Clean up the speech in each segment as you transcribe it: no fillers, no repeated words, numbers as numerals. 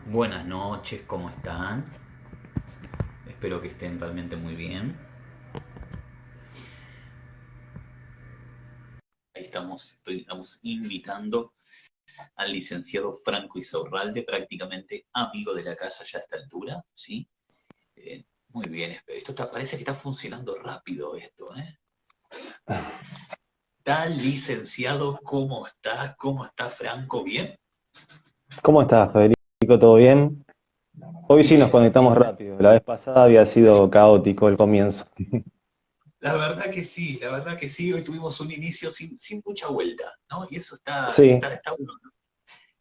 Buenas noches, ¿cómo están? Espero que estén realmente muy bien. Ahí estamos invitando al licenciado Franco Isorralde, prácticamente amigo de la casa ya a esta altura, ¿sí? Muy bien, parece que está funcionando rápido esto, ¿eh? Tal licenciado, ¿cómo está? ¿Cómo está Franco? ¿Bien? ¿Cómo estás, Federico? ¿Todo bien? Hoy sí nos Bien, conectamos bien. rápido. La vez pasada había sido caótico el comienzo. La verdad que sí, hoy tuvimos un inicio sin mucha vuelta, ¿no? Y eso Sí, está bueno, ¿no?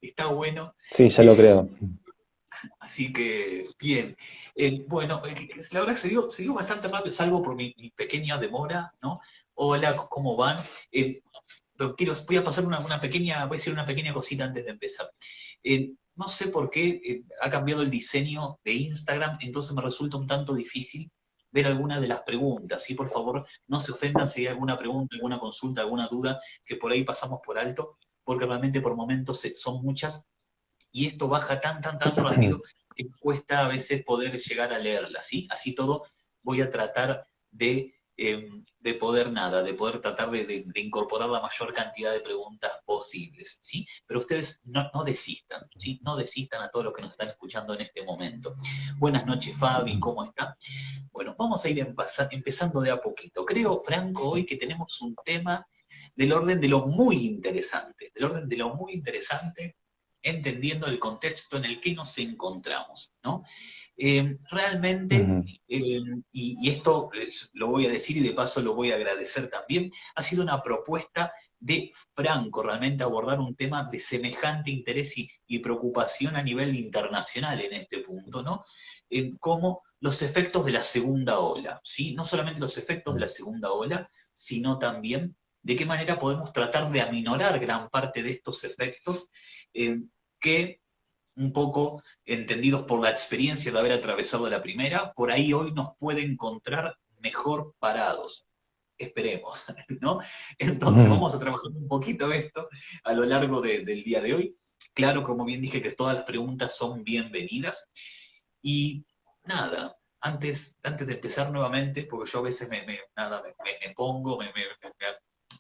Está bueno. sí, ya lo Eh, creo. Así que, bien. Bueno, la verdad que se dio bastante rápido, salvo por mi pequeña demora, ¿no? Hola, ¿cómo van? Pero voy a pasar voy a decir una pequeña cosita antes de empezar. No sé por qué ha cambiado el diseño de Instagram, entonces me resulta un tanto difícil ver algunas de las preguntas. ¿Sí? Por favor, no se ofendan si hay alguna pregunta, alguna consulta, alguna duda que por ahí pasamos por alto, porque realmente por momentos son muchas y esto baja tan rápido que cuesta a veces poder llegar a leerla, ¿sí? Así todo voy a tratar de poder nada, de poder tratar de incorporar la mayor cantidad de preguntas posibles, ¿sí? Pero ustedes no desistan, ¿sí? No desistan a todos los que nos están escuchando en este momento. Buenas noches, Fabi, ¿cómo está? Bueno, vamos a ir empezando de a poquito. Creo, Franco, hoy que tenemos un tema del orden de lo muy interesante, del orden de lo muy interesante, entendiendo el contexto en el que nos encontramos, ¿no? Realmente, Ujú. y esto lo voy a decir y de paso lo voy a agradecer también, ha sido una propuesta de Franco realmente abordar un tema de semejante interés y preocupación a nivel internacional en este punto, ¿no? Como los efectos de la segunda ola, ¿sí? No solamente los efectos de la segunda ola, sino también de qué manera podemos tratar de aminorar gran parte de estos efectos eh, que un poco entendidos por la experiencia de haber atravesado la primera, por ahí hoy nos puede encontrar mejor parados. Esperemos, ¿no? Entonces Ujú. vamos a trabajar un poquito esto a lo largo del día de hoy. Claro, como bien dije, que todas las preguntas son bienvenidas. Y nada, antes de empezar nuevamente, porque yo a veces nada, me pongo,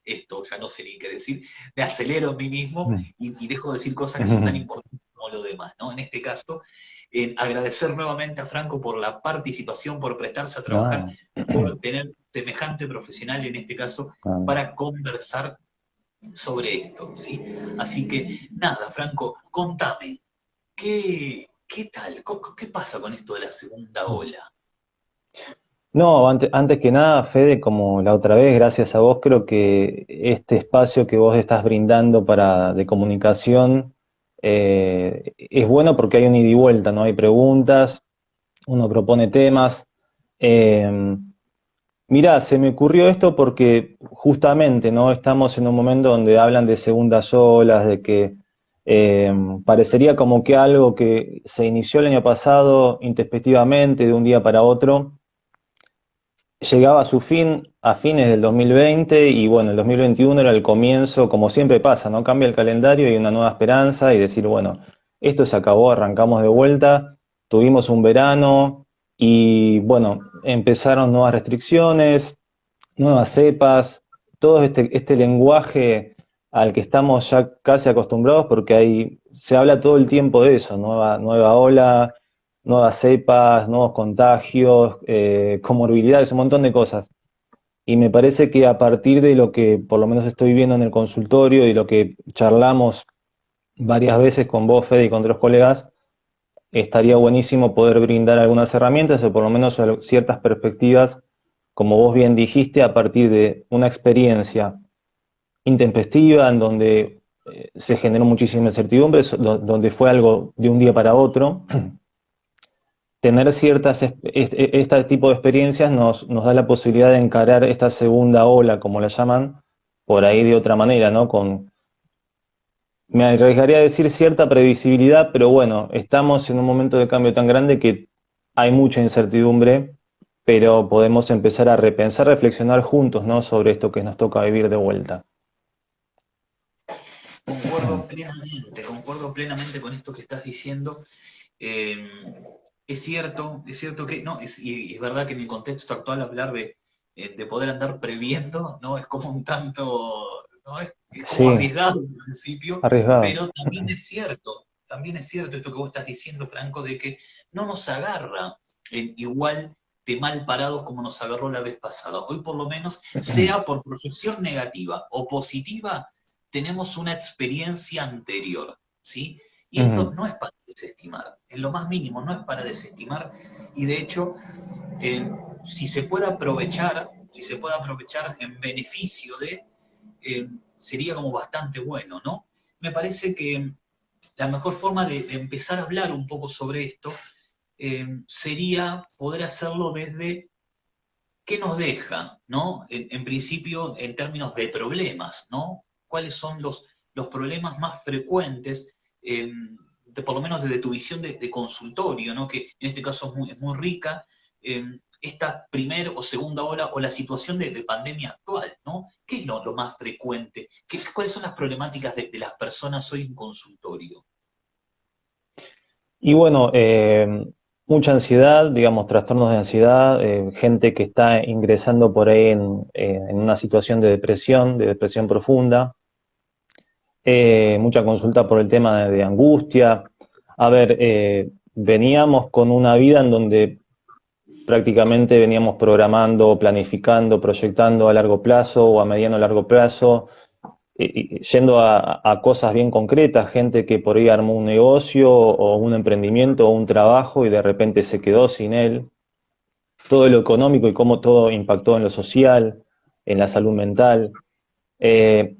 esto ya no sé ni qué decir, me acelero en mí mismo y dejo de decir cosas que son tan Ujú. importantes como lo demás, ¿no? En este caso, agradecer nuevamente a Franco por la participación, por prestarse a trabajar, No. por tener semejante profesional en este caso No. para conversar sobre esto, ¿sí? Así que nada, Franco, contame, ¿qué tal? ¿Qué pasa con esto de la segunda ola? No, antes que nada, Fede, como la otra vez, gracias a vos, creo que este espacio que vos estás brindando de comunicación es bueno porque hay un ida y vuelta, ¿no? Hay preguntas, uno propone temas. Eh, Mirá, se me ocurrió esto porque justamente, ¿no? Estamos en un momento donde hablan de segundas olas, de que eh, parecería como que algo que se inició el año pasado intempestivamente, de un día para otro, llegaba a su fin a fines del 2020 y bueno, el 2021 era el comienzo, como siempre pasa, ¿no? Cambia el calendario y una nueva esperanza y decir, bueno, esto se acabó, arrancamos de vuelta, tuvimos un verano y bueno, empezaron nuevas restricciones, nuevas cepas, todo este lenguaje al que estamos ya casi acostumbrados porque se habla todo el tiempo de eso, nueva ola, nuevas cepas, nuevos contagios, comorbilidades, un montón de cosas. Y me parece que a partir de lo que por lo menos estoy viendo en el consultorio y lo que charlamos varias veces con vos, Fede, y con otros colegas, estaría buenísimo poder brindar algunas herramientas o por lo menos ciertas perspectivas, como vos bien dijiste, a partir de una experiencia intempestiva en donde se generó muchísima incertidumbre, donde fue algo de un día para otro. Tener este tipo de experiencias nos da la posibilidad de encarar esta segunda ola, como la llaman, por ahí de otra manera, ¿no? Me arriesgaría a decir cierta previsibilidad, pero bueno, estamos en un momento de cambio tan grande que hay mucha incertidumbre, pero podemos empezar a repensar, reflexionar juntos, ¿no? Sobre esto que nos toca vivir de vuelta. Concuerdo plenamente con esto que estás diciendo Eh, es cierto que, no, y es verdad que en el contexto actual hablar de poder andar previendo, ¿no? Es como un tanto, ¿no? Es como Sí, arriesgado al principio, arriesgado. pero también es cierto esto que vos estás diciendo, Franco, de que no nos agarra igual de mal parados como nos agarró la vez pasada. Hoy por lo menos, sea por proyección negativa o positiva, tenemos una experiencia anterior, ¿sí? Y esto Ujú. no es para desestimar, en lo más mínimo, no es para desestimar, y de hecho, eh, si se puede aprovechar, si se puede aprovechar en beneficio sería como bastante bueno, ¿no? Me parece que la mejor forma de empezar a hablar un poco sobre esto sería poder hacerlo desde qué nos deja, ¿no? En principio, en términos de problemas, ¿no? ¿Cuáles son los problemas más frecuentes, por lo menos desde tu visión de consultorio, ¿no? Que en este caso es muy rica, esta primera o segunda ola o la situación de pandemia actual, ¿no? ¿Qué es lo más frecuente? ¿Cuáles son las problemáticas de las personas hoy en consultorio? Y bueno, mucha ansiedad, digamos, trastornos de ansiedad, gente que está ingresando por ahí en una situación de depresión profunda, mucha consulta por el tema de angustia. A ver, veníamos con una vida en donde prácticamente veníamos programando, planificando, proyectando a largo plazo o a mediano o largo plazo, yendo a cosas bien concretas, gente que por ahí armó un negocio o un emprendimiento o un trabajo y de repente se quedó sin él. Todo lo económico y cómo todo impactó en lo social, en la salud mental. Eh,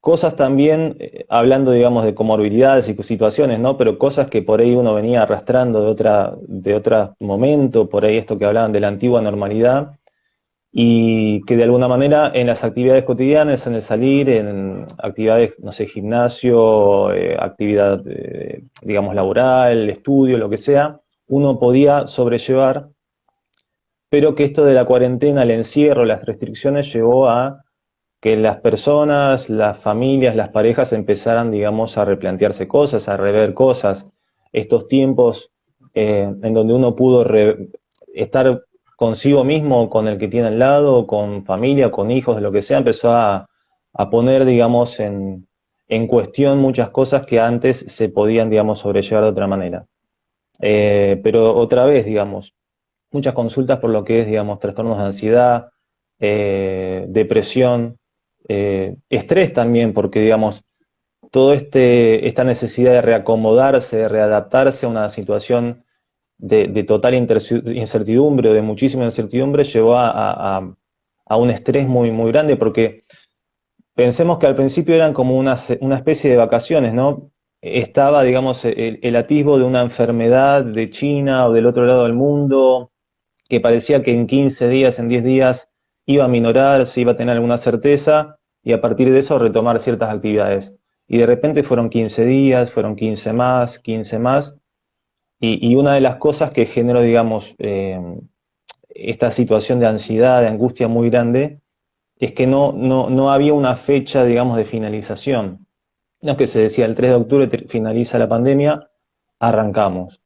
Cosas también, hablando, digamos, de comorbilidades y situaciones, ¿no? Pero cosas que por ahí uno venía arrastrando de otro momento, por ahí esto que hablaban de la antigua normalidad, y que de alguna manera en las actividades cotidianas, en el salir, en actividades, no sé, gimnasio, actividad, digamos, laboral, estudio, lo que sea, uno podía sobrellevar, pero que esto de la cuarentena, el encierro, las restricciones llevó a que las personas, las familias, las parejas empezaran, digamos, a replantearse cosas, a rever cosas. Estos tiempos en donde uno pudo estar consigo mismo, con el que tiene al lado, con familia, con hijos, lo que sea, empezó a poner, digamos, en cuestión muchas cosas que antes se podían, digamos, sobrellevar de otra manera. Pero otra vez, digamos, muchas consultas por lo que es, digamos, trastornos de ansiedad, depresión, estrés también, porque, digamos, todo esta necesidad de reacomodarse, de readaptarse a una situación de total incertidumbre o de muchísima incertidumbre llevó a un estrés muy, muy grande, porque pensemos que al principio eran como una especie de vacaciones, ¿no? Estaba, digamos, el atisbo de una enfermedad de China o del otro lado del mundo, que parecía que en 15 días, en 10 días, iba a minorar, se iba a tener alguna certeza y a partir de eso retomar ciertas actividades. Y de repente fueron 15 días, fueron 15 más, y una de las cosas que generó, digamos, esta situación de ansiedad, de angustia muy grande, es que no había una fecha, digamos, de finalización. No es que se decía el 3 de octubre finaliza la pandemia, arrancamos,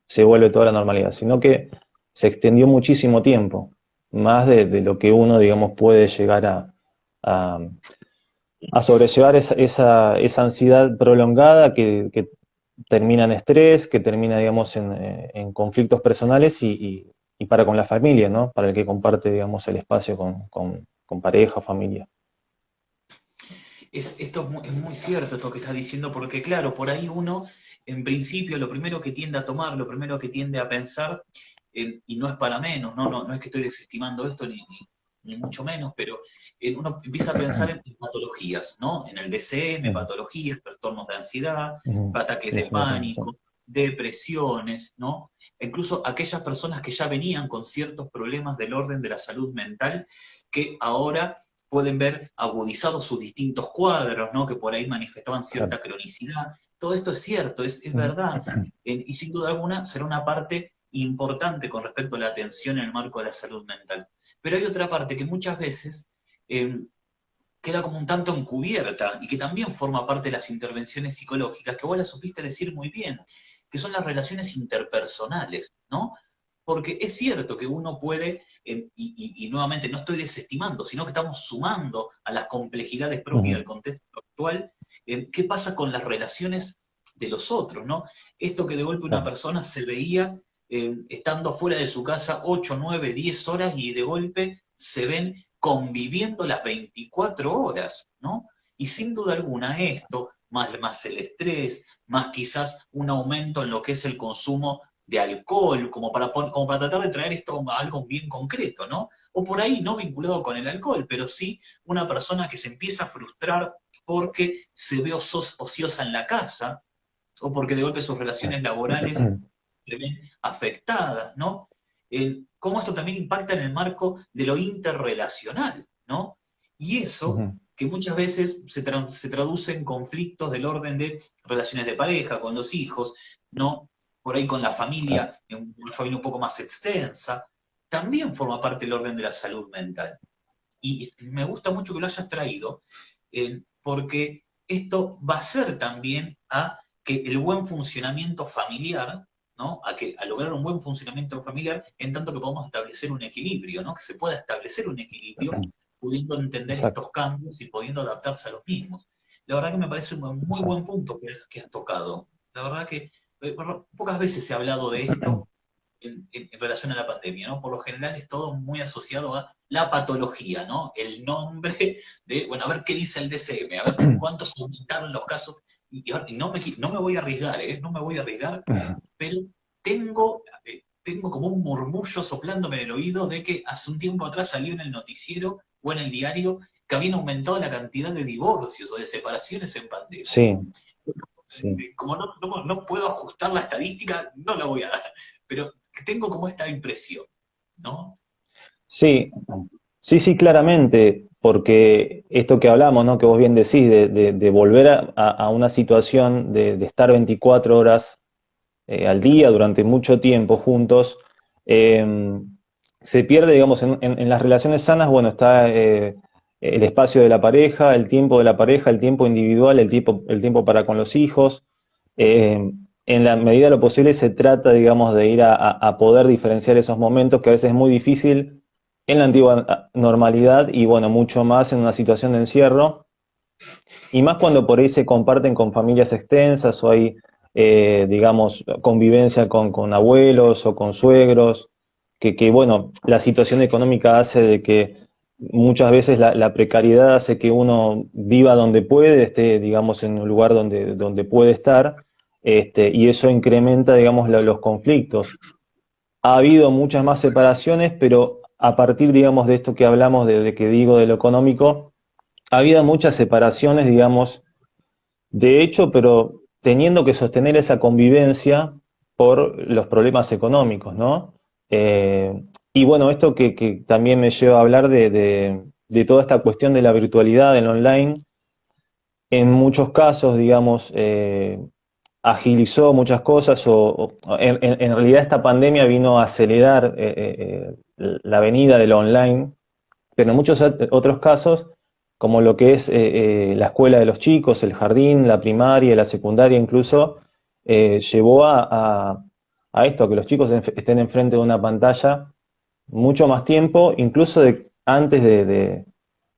se vuelve toda la normalidad, sino que se extendió muchísimo tiempo, más de lo que uno, digamos, puede llegar a, a sobrellevar esa ansiedad prolongada que termina en estrés, que termina, digamos, en conflictos personales y para con la familia, ¿no? Para el que comparte, digamos, el espacio con pareja o familia. Es muy cierto esto que estás diciendo, porque claro, por ahí uno, en principio, lo primero que tiende a tomar, lo primero que tiende a pensar, y no es para menos, no es que estoy desestimando esto, ni mucho menos, pero uno empieza a pensar en patologías, ¿no? En el DCM, Ujú, patologías, trastornos de ansiedad, ujú. ataques de Definición, sí. pánico, depresiones, ¿no? E incluso aquellas personas que ya venían con ciertos problemas del orden de la salud mental, que ahora pueden ver agudizados sus distintos cuadros, ¿no? Que por ahí manifestaban Claro. cierta cronicidad. Todo esto es cierto, es Ujú. verdad. Y sin duda alguna será una parte importante con respecto a la atención en el marco de la salud mental. Pero hay otra parte que muchas veces eh, queda como un tanto encubierta y que también forma parte de las intervenciones psicológicas, que vos la supiste decir muy bien, que son las relaciones interpersonales, ¿no? Porque es cierto que uno puede, y nuevamente no estoy desestimando, sino que estamos sumando a las complejidades propias del contexto actual, qué pasa con las relaciones de los otros, ¿no? Esto que de golpe una persona se veía estando fuera de su casa 8, 9, 10 horas y de golpe se ven conviviendo las 24 horas, ¿no? Y sin duda alguna esto, más el estrés, más quizás un aumento en lo que es el consumo de alcohol, como para tratar de traer esto a algo bien concreto, ¿no? O por ahí no vinculado con el alcohol, pero sí una persona que se empieza a frustrar porque se ve ociosa en la casa, o porque de golpe sus relaciones laborales se ven afectadas, ¿no? Cómo esto también impacta en el marco de lo interrelacional, ¿no? Y eso, que muchas veces se traduce en conflictos del orden de relaciones de pareja, con los hijos, ¿no? Por ahí con la familia, en una familia un poco más extensa, también forma parte del orden de la salud mental. Y me gusta mucho que lo hayas traído, porque esto va a ser también a que el buen funcionamiento familiar, ¿no? A lograr un buen funcionamiento familiar, en tanto que podamos establecer un equilibrio, ¿no? Que se pueda establecer un equilibrio pudiendo entender estos cambios y pudiendo adaptarse a los mismos. La verdad que me parece un muy buen punto que has tocado. La verdad que pocas veces se ha hablado de esto en relación a la pandemia, ¿no? Por lo general es todo muy asociado a la patología, ¿no? El nombre de, bueno, a ver qué dice el DCM, a ver cuántos aumentaron los casos, y no me voy a arriesgar, ¿eh? No me voy a arriesgar, pero tengo como un murmullo soplándome en el oído de que hace un tiempo atrás salió en el noticiero o en el diario que habían aumentado la cantidad de divorcios o de separaciones en pandemia. Sí, Como no puedo ajustar la estadística, no la voy a dar, pero tengo como esta impresión, ¿no? Sí, sí, claramente, porque esto que hablamos, ¿no? Que vos bien decís, de volver a una situación de estar 24 horas al día durante mucho tiempo juntos, se pierde, digamos, en las relaciones sanas, bueno, está el espacio de la pareja, el tiempo de la pareja, el tiempo individual, el tiempo para con los hijos. En la medida de lo posible se trata, digamos, de ir a poder diferenciar esos momentos que a veces es muy difícil en la antigua normalidad y, bueno, mucho más en una situación de encierro. Y más cuando por ahí se comparten con familias extensas o hay, digamos, convivencia con abuelos o con suegros, bueno, la situación económica hace de que muchas veces la precariedad hace que uno viva donde puede, esté, digamos, en un lugar donde puede estar, y eso incrementa, digamos, los conflictos. Ha habido muchas más separaciones, pero a partir, digamos, de esto que hablamos, de que digo de lo económico, ha habido muchas separaciones, digamos, de hecho, pero teniendo que sostener esa convivencia por los problemas económicos, ¿no? Y bueno, esto que también me lleva a hablar de toda esta cuestión de la virtualidad, del online, en muchos casos, digamos, agilizó muchas cosas en realidad esta pandemia vino a acelerar la venida de lo online, pero en muchos otros casos, como lo que es la escuela de los chicos, el jardín, la primaria, la secundaria incluso, llevó a esto, a que los chicos estén enfrente de una pantalla mucho más tiempo, incluso antes en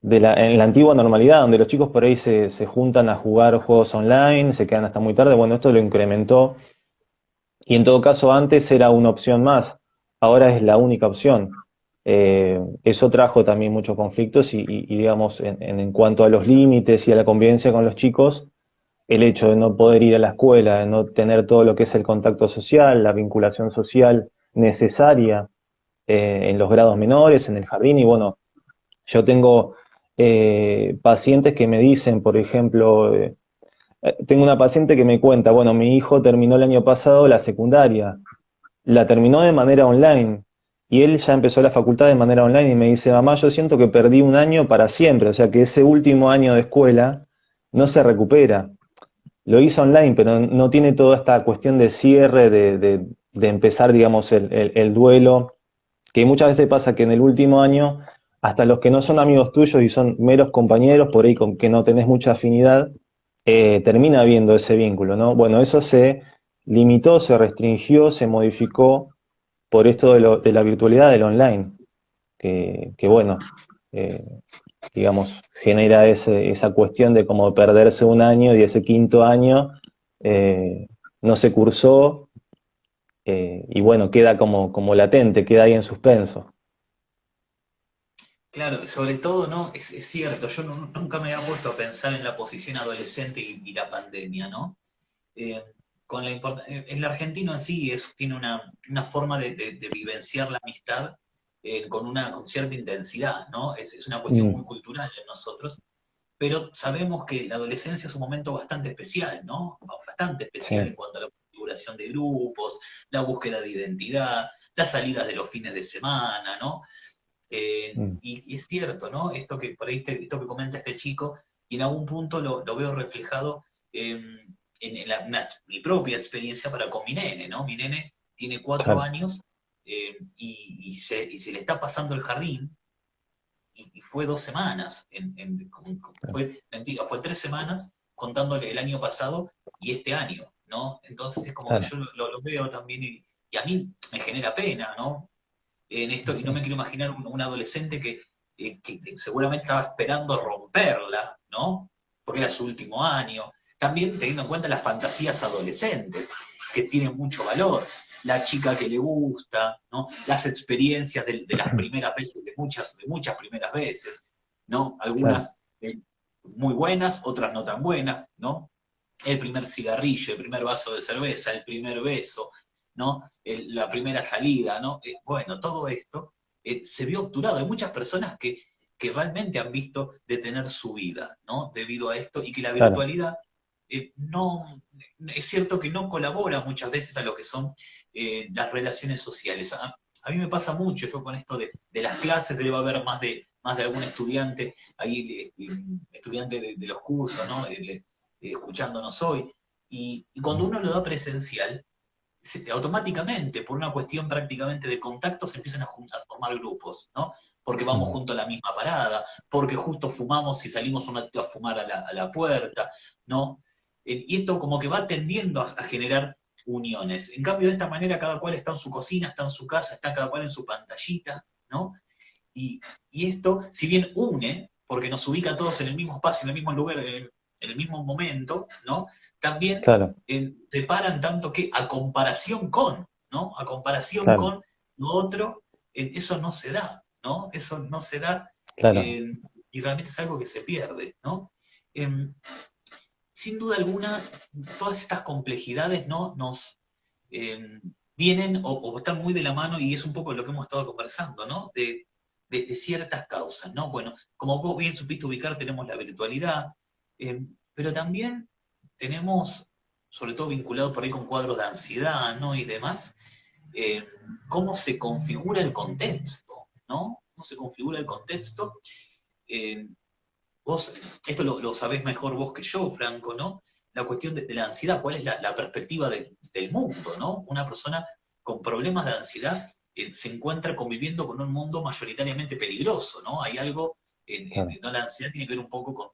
la antigua normalidad, donde los chicos por ahí se juntan a jugar juegos online, se quedan hasta muy tarde. Bueno, esto lo incrementó y en todo caso antes era una opción más, ahora es la única opción. Eso trajo también muchos conflictos y digamos, en cuanto a los límites y a la convivencia con los chicos, el hecho de no poder ir a la escuela, de no tener todo lo que es el contacto social, la vinculación social necesaria en los grados menores, en el jardín, y bueno, yo tengo pacientes que me dicen, por ejemplo, tengo una paciente que me cuenta, bueno, mi hijo terminó el año pasado la secundaria, la terminó de manera online, y él ya empezó la facultad de manera online y me dice, mamá, yo siento que perdí un año para siempre, o sea que ese último año de escuela no se recupera. Lo hizo online, pero no tiene toda esta cuestión de cierre, de empezar, digamos, el duelo, que muchas veces pasa que en el último año, hasta los que no son amigos tuyos y son meros compañeros, por ahí con que no tenés mucha afinidad, termina habiendo ese vínculo, ¿no? Bueno, eso se limitó, se restringió, se modificó por esto de la virtualidad del online, que bueno, eh, digamos, genera esa cuestión de como perderse un año y ese quinto año no se cursó y bueno, queda como latente, queda ahí en suspenso. Claro, sobre todo, ¿no? Es cierto, yo nunca me había puesto a pensar en la posición adolescente y la pandemia, ¿no? Eh, el argentino en sí tiene una forma de vivenciar la amistad con cierta intensidad, ¿no? Es una cuestión Mm, muy cultural en nosotros, pero sabemos que la adolescencia es un momento bastante especial, ¿no? Bastante especial en sí, cuanto a la configuración de grupos, la búsqueda de identidad, las salidas de los fines de semana, ¿no? mm, Y es cierto, ¿no? Esto que por ahí esto que comenta este chico, y en algún punto lo veo reflejado mi propia experiencia para con mi nene, ¿no? Mi nene tiene 4 años y se le está pasando el jardín, y fue 2 semanas, mentira, fue 3 semanas contándole el año pasado y este año, ¿no? Entonces es como que claro, yo lo veo también y a mí me genera pena, ¿no? En esto, y no me sí, quiero imaginar un adolescente que seguramente estaba esperando romperla, ¿no? Porque era su último año. También teniendo en cuenta las fantasías adolescentes, que tienen mucho valor. La chica que le gusta, ¿no? Las experiencias de las primeras veces, de muchas primeras veces, ¿no? claro, Algunas muy buenas, otras no tan buenas, ¿no? El primer cigarrillo, el primer vaso de cerveza, el primer beso, ¿no? La primera salida, ¿no? Bueno, todo esto se vio obturado. Hay muchas personas que realmente han visto detener su vida, ¿no? Debido a esto, y que la claro, virtualidad no, es cierto que no colabora muchas veces a lo que son las relaciones sociales. A mí me pasa mucho, yo con esto de las clases, debe haber más de algún estudiante ahí, estudiante de los cursos, ¿no? Escuchándonos hoy. Y cuando mm, uno lo da presencial, automáticamente, por una cuestión prácticamente de contacto, se empiezan a formar grupos, ¿no? Porque vamos mm, junto a la misma parada, porque justo fumamos y salimos un ratito a fumar a la puerta, ¿no? Y esto como que va tendiendo a generar uniones. En cambio, de esta manera, cada cual está en su cocina, está en su casa, está cada cual en su pantallita, ¿no? Y, y esto, si bien une, porque nos ubica a todos en el mismo espacio, en el mismo lugar, en el mismo momento, ¿no? También claro, separan tanto que a comparación con, ¿no? A comparación claro, con lo otro, eso no se da, ¿no? Eso no se da claro, eh, y realmente es algo que se pierde, ¿no? Eh, Sin duda alguna, todas estas complejidades, ¿no? Nos eh, vienen o están muy de la mano, y es un poco lo que hemos estado conversando, ¿no? De ciertas causas, ¿no? Bueno, como vos bien supiste ubicar, tenemos la virtualidad, pero también tenemos, sobre todo vinculado por ahí con cuadros de ansiedad, ¿no? Y demás, eh, cómo se configura el contexto, ¿no? Cómo se configura el contexto. eh, Vos, esto lo sabés mejor vos que yo, Franco, ¿no? La cuestión de la ansiedad, ¿cuál es la perspectiva del mundo, ¿no? Una persona con problemas de ansiedad se encuentra conviviendo con un mundo mayoritariamente peligroso, ¿no? Hay algo, claro. ¿no? La ansiedad tiene que ver un poco con...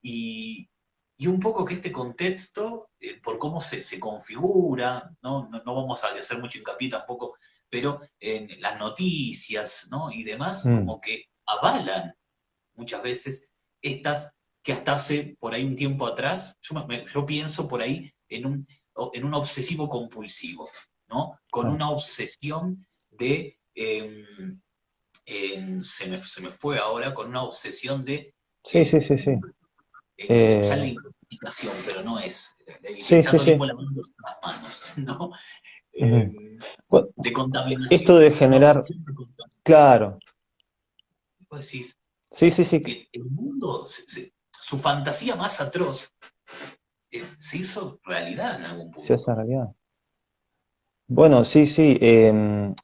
Y, y un poco que este contexto, por cómo se configura, ¿no? No vamos a hacer mucho hincapié tampoco, pero en las noticias, ¿no? Y demás, Mm, como que avalan muchas veces estas que hasta hace por ahí un tiempo atrás, yo pienso por ahí en un obsesivo compulsivo, ¿no? Con claro. una obsesión se me fue ahora, con una obsesión de, Sí, eh, sí, sí, sí. me sale Eh, identificación, pero no es, el que sí, está sí, todo el tiempo sí. lavándose las manos, ¿no? Ujú. Eh, Bu- de Esto contaminación, de una generar, obsesión de contaminación. claro, Vos decís, sí, sí, sí, el mundo, su fantasía más atroz, se hizo realidad en algún sí, punto. esa realidad. Bueno, sí, sí.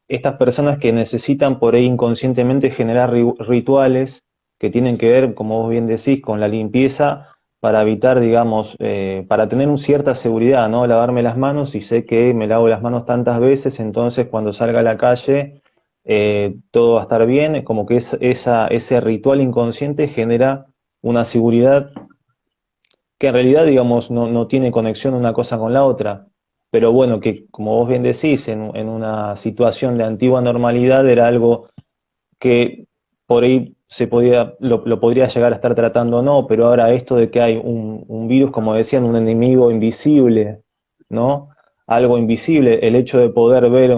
Estas personas que necesitan por ahí inconscientemente generar rituales que tienen que ver, como vos bien decís, con la limpieza para evitar, digamos, para tener una cierta seguridad, ¿no? Lavarme las manos y sé que me lavo las manos tantas veces, entonces cuando salga a la calle todo va a estar bien, como que ese ritual inconsciente genera una seguridad que en realidad, digamos, no tiene conexión una cosa con la otra. pero bueno, que como vos bien decís, en una situación de antigua normalidad era algo que por ahí lo podría llegar a estar tratando o no, pero ahora esto de que hay un virus, como decían, un enemigo invisible, ¿no? Algo invisible, el hecho de poder ver,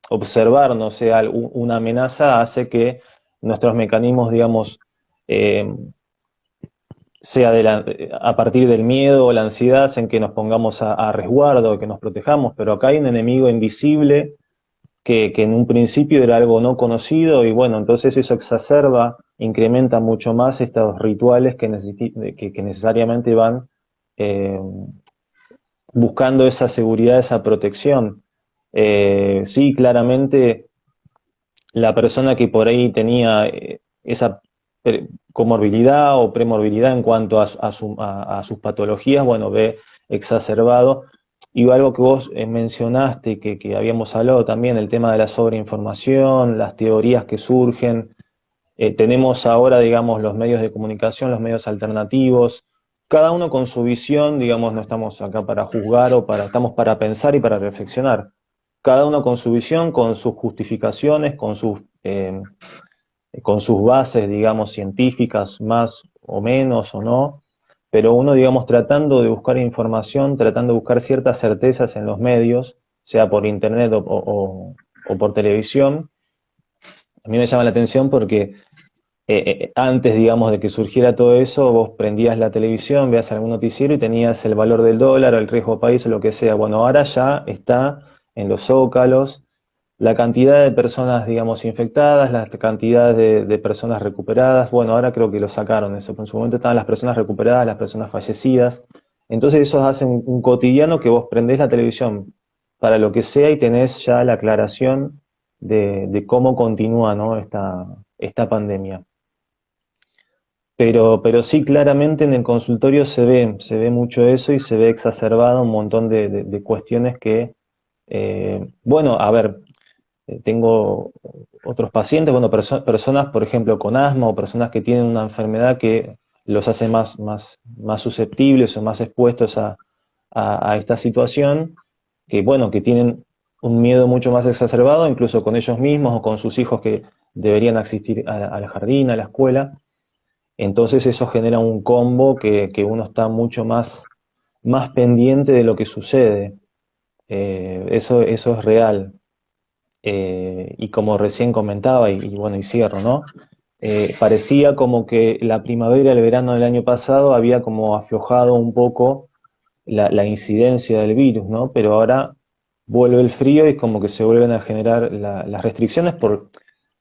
observar, no sé, una amenaza hace que nuestros mecanismos, digamos, eh, sea a partir del miedo o la ansiedad en que nos pongamos a resguardo, que nos protejamos, pero acá hay un enemigo invisible que en un principio era algo no conocido y bueno, entonces eso exacerba, incrementa mucho más estos rituales que necesariamente van eh, buscando esa seguridad, esa protección. Sí, claramente la persona que por ahí tenía esa comorbilidad o premorbilidad en cuanto a sus patologías, bueno, ve exacerbado. Y algo que vos mencionaste, que habíamos hablado también, el tema de la sobreinformación, las teorías que surgen. Tenemos ahora, digamos, los medios de comunicación, los medios alternativos, cada uno con su visión, digamos, no estamos acá para juzgar estamos para pensar y para reflexionar. Cada uno con su visión, con sus justificaciones, con sus bases, digamos, científicas, más o menos o no, pero uno, digamos, tratando de buscar información, tratando de buscar ciertas certezas en los medios, sea por internet o por televisión. A mí me llama la atención porque antes, digamos, de que surgiera todo eso, vos prendías la televisión, veías algún noticiero y tenías el valor del dólar o el riesgo país o lo que sea. Bueno, ahora ya está en los zócalos la cantidad de personas, digamos, infectadas, la cantidad de personas recuperadas. Bueno, ahora creo que lo sacaron eso. En su momento estaban las personas recuperadas, las personas fallecidas. Entonces eso hace un cotidiano que vos prendés la televisión para lo que sea y tenés ya la aclaración de cómo continúa, ¿no? esta pandemia. Pero sí, claramente en el consultorio se ve mucho eso y se ve exacerbado un montón de cuestiones que, bueno, a ver, tengo otros pacientes, bueno, personas, por ejemplo, con asma o personas que tienen una enfermedad que los hace más susceptibles o más expuestos a esta situación, que, bueno, que tienen un miedo mucho más exacerbado, incluso con ellos mismos o con sus hijos que deberían asistir al jardín, a la escuela. Entonces eso genera un combo que uno está mucho más pendiente de lo que sucede. Eso es real. Y como recién comentaba, y bueno, y cierro, ¿no? Parecía como que la primavera, el verano del año pasado había como aflojado un poco la incidencia del virus, ¿no? Pero ahora vuelve el frío y como que se vuelven a generar las restricciones por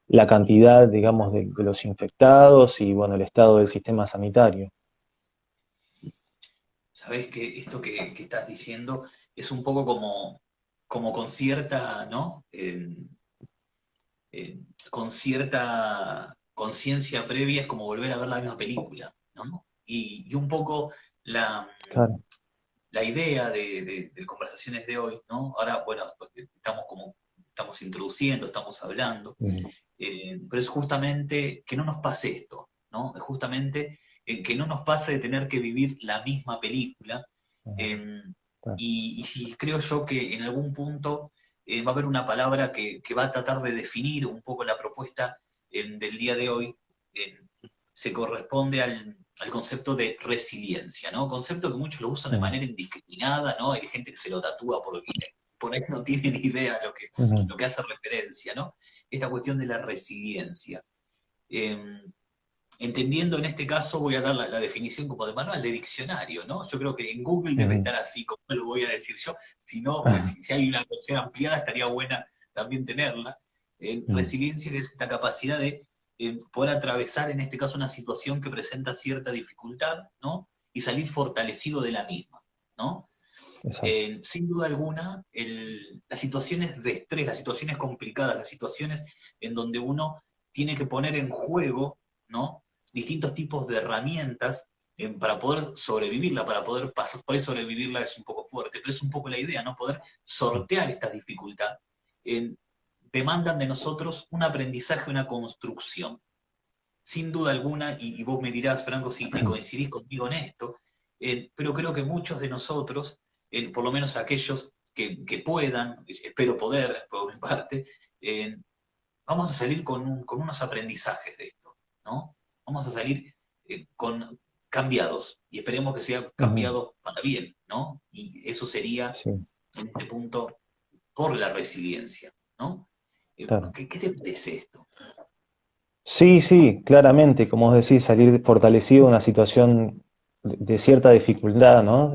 la cantidad, digamos, de los infectados y, bueno, el estado del sistema sanitario. Sabés que esto que estás diciendo es un poco como con cierta, ¿no? Con cierta conciencia previa es como volver a ver la misma película, ¿no? Y un poco la, Claro. la idea de conversaciones de hoy, ¿no? Ahora, bueno, porque estamos introduciendo, estamos hablando, Mm. pero es justamente que no nos pase esto, ¿no? Es justamente que no nos pase de tener que vivir la misma película. eh, Claro. y si creo yo que en algún punto va a haber una palabra que va a tratar de definir un poco la propuesta del día de hoy, eh, se corresponde al concepto de resiliencia, ¿no? Concepto que muchos lo usan de Mm. manera indiscriminada, ¿no? Hay gente que se lo tatúa porque por ahí no tiene ni idea Ujú. lo que hace referencia, ¿no? Esta cuestión de la resiliencia. Eh, Entendiendo en este caso, voy a dar la definición como de manual de diccionario, ¿no? Yo creo que en Google debe Ujú. estar así, como lo voy a decir yo. Si no, Ah. si hay una versión ampliada, estaría buena también tenerla. Mm. Resiliencia es esta capacidad de poder atravesar, en este caso, una situación que presenta cierta dificultad, ¿no? Y salir fortalecido de la misma, ¿no? Exacto. Sin duda alguna, las situaciones de estrés, las situaciones complicadas, las situaciones en donde uno tiene que poner en juego, ¿no? Distintos tipos de herramientas para poder sobrevivirla, para poder pasar, poder sobrevivirla es un poco fuerte, pero es un poco la idea, ¿no? Poder sortear esta dificultad. Demandan de nosotros un aprendizaje, una construcción. Sin duda alguna, y vos me dirás, Franco, si coincidís conmigo en esto, pero creo que muchos de nosotros, por lo menos aquellos que puedan, espero poder, por mi parte, vamos a salir con unos aprendizajes de esto, ¿no? Vamos a salir con cambiados, y esperemos que sea Ujú. cambiados para bien, ¿no? Y eso sería, Sí, en este punto, por la resiliencia, ¿no? claro. ¿Qué te parece esto? Sí, sí, claramente, como vos decís, salir fortalecido de una situación de cierta dificultad, ¿no?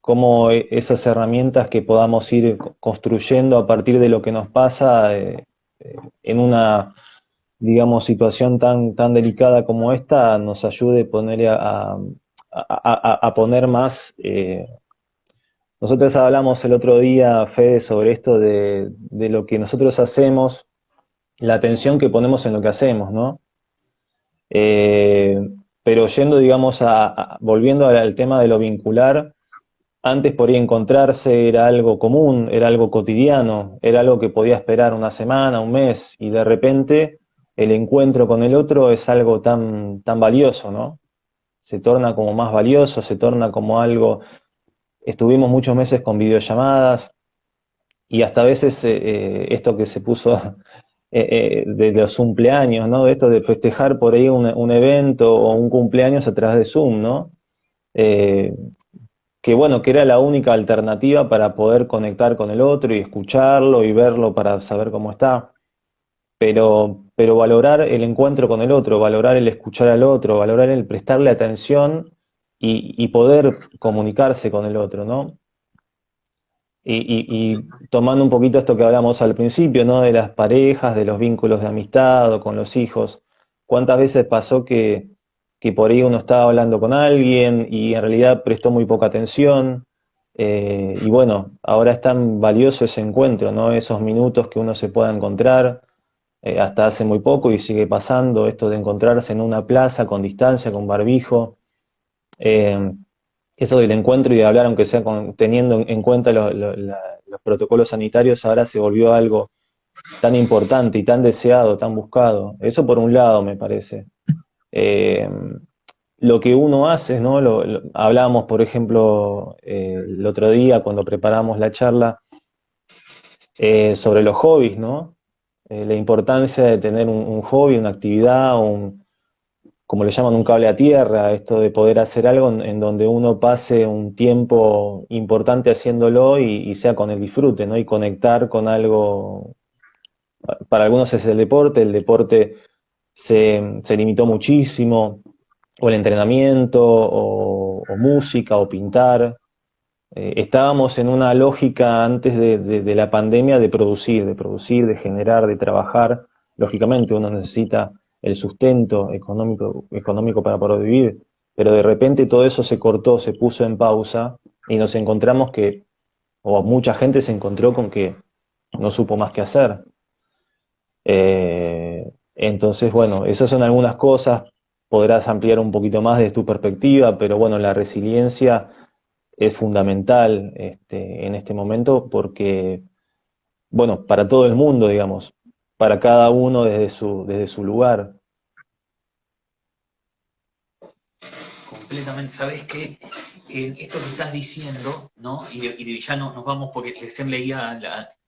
Cómo esas herramientas que podamos ir construyendo a partir de lo que nos pasa en una, digamos, situación tan delicada como esta, nos ayude a poner a poner más. Nosotros hablamos el otro día, Fede, sobre esto de lo que nosotros hacemos, la atención que ponemos en lo que hacemos, ¿no? Eh, pero yendo, digamos, volviendo al tema de lo vincular, antes por ahí encontrarse era algo común, era algo cotidiano, era algo que podía esperar una semana, un mes, y de repente el encuentro con el otro es algo tan valioso, ¿no? Se torna como más valioso, se torna como algo. Estuvimos muchos meses con videollamadas y hasta a veces esto que se puso de los cumpleaños, ¿no? De esto de festejar por ahí un evento o un cumpleaños a través de Zoom, ¿no? Eh, que bueno, que era la única alternativa para poder conectar con el otro y escucharlo y verlo para saber cómo está. Pero valorar el encuentro con el otro, valorar el escuchar al otro, valorar el prestarle atención y poder comunicarse con el otro, ¿no? Y tomando un poquito esto que hablamos al principio, ¿no? De las parejas, de los vínculos de amistad o con los hijos. ¿Cuántas veces pasó que por ahí uno estaba hablando con alguien y en realidad prestó muy poca atención? Y bueno, ahora es tan valioso ese encuentro, ¿no? Esos minutos que uno se pueda encontrar, hasta hace muy poco y sigue pasando esto de encontrarse en una plaza con distancia, con barbijo. Eh, Eso del encuentro y de hablar, aunque sea teniendo en cuenta los protocolos sanitarios, ahora se volvió algo tan importante y tan deseado, tan buscado. Eso por un lado, me parece. Eh, lo que uno hace, ¿no? Hablábamos, por ejemplo, el otro día cuando preparamos la charla sobre los hobbies, ¿no? La importancia de tener un hobby, una actividad, como le llaman, un cable a tierra, esto de poder hacer algo en donde uno pase un tiempo importante haciéndolo y sea con el disfrute, ¿no? Y conectar con algo. Para algunos es el deporte se limitó muchísimo, o el entrenamiento, o música, o pintar. Estábamos en una lógica antes de la pandemia de generar, de trabajar. Lógicamente uno necesita el sustento económico para poder vivir, pero de repente todo eso se cortó, se puso en pausa y nos encontramos o mucha gente se encontró con que no supo más qué hacer. Entonces, bueno, esas son algunas cosas, podrás ampliar un poquito más de tu perspectiva, pero bueno, la resiliencia es fundamental en este momento porque, bueno, para todo el mundo, digamos, para cada uno desde su lugar. Completamente, ¿sabes qué? En esto que estás diciendo, ¿no? Ya nos vamos, porque recién leía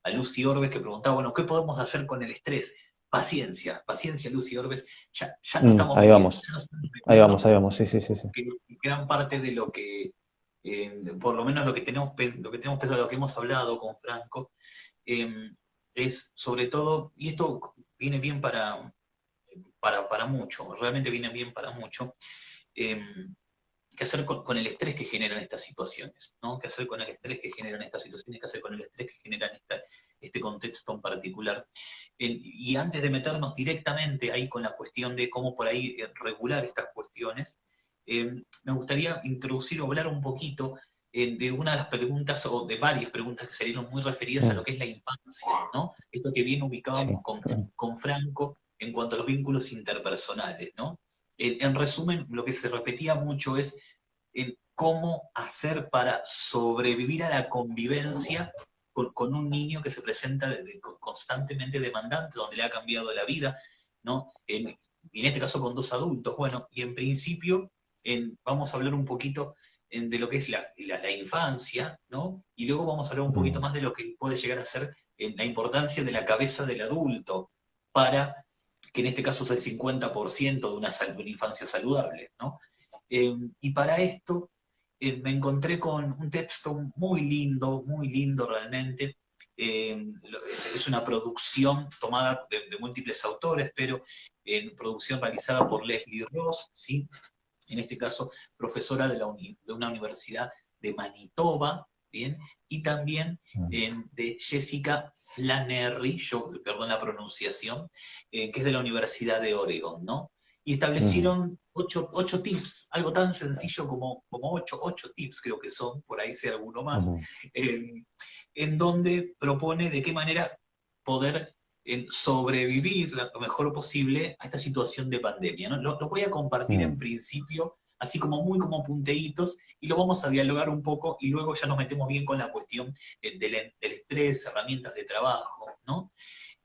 a Lucy Orbes que preguntaba, bueno, ¿qué podemos hacer con el estrés? Paciencia, paciencia, Lucy Orbes, ya nos estamos Ahí metiendo, vamos, ya nos estamos ahí metiendo, vamos, sí, sí, sí, sí. que gran parte de lo que, por lo menos lo que tenemos pensado, lo que hemos hablado con Franco, eh, es sobre todo, y esto viene bien para mucho, realmente viene bien para mucho, eh, qué hacer con el estrés que generan estas situaciones, ¿no? Qué hacer con el estrés que generan estas situaciones, qué hacer con el estrés que generan este contexto en particular. Y antes de meternos directamente ahí con la cuestión de cómo por ahí regular estas cuestiones, me gustaría introducir o hablar un poquito de una de las preguntas, o de varias preguntas que salieron muy referidas a Mm, lo que es la infancia, ¿no? Esto que bien sí, ubicábamos con Franco en cuanto a los vínculos interpersonales, ¿no? En resumen, lo que se repetía mucho es cómo hacer para sobrevivir a la convivencia con un niño que se presenta constantemente demandante, donde le ha cambiado la vida, ¿no? Y en este caso con dos adultos. Bueno, y en principio vamos a hablar un poquito de lo que es la infancia, ¿no? Y luego vamos a hablar un poquito más de lo que puede llegar a ser la importancia de la cabeza del adulto para, que en este caso es el 50% de una infancia saludable, ¿no? Y para esto me encontré con un texto muy lindo realmente. Es una producción tomada de múltiples autores, pero en producción realizada por Leslie Ross, ¿sí? En este caso profesora de una universidad de Manitoba, ¿bien? Y también de Jessica Flannery, perdón la pronunciación, que es de la Universidad de Oregon, ¿no? Y establecieron ocho tips, algo tan sencillo como ocho tips creo que son, por ahí sea alguno más, en donde propone de qué manera poder sobrevivir lo mejor posible a esta situación de pandemia, ¿no? Lo voy a compartir en principio, así como muy como punteitos, y lo vamos a dialogar un poco, y luego ya nos metemos bien con la cuestión del estrés, herramientas de trabajo, ¿no?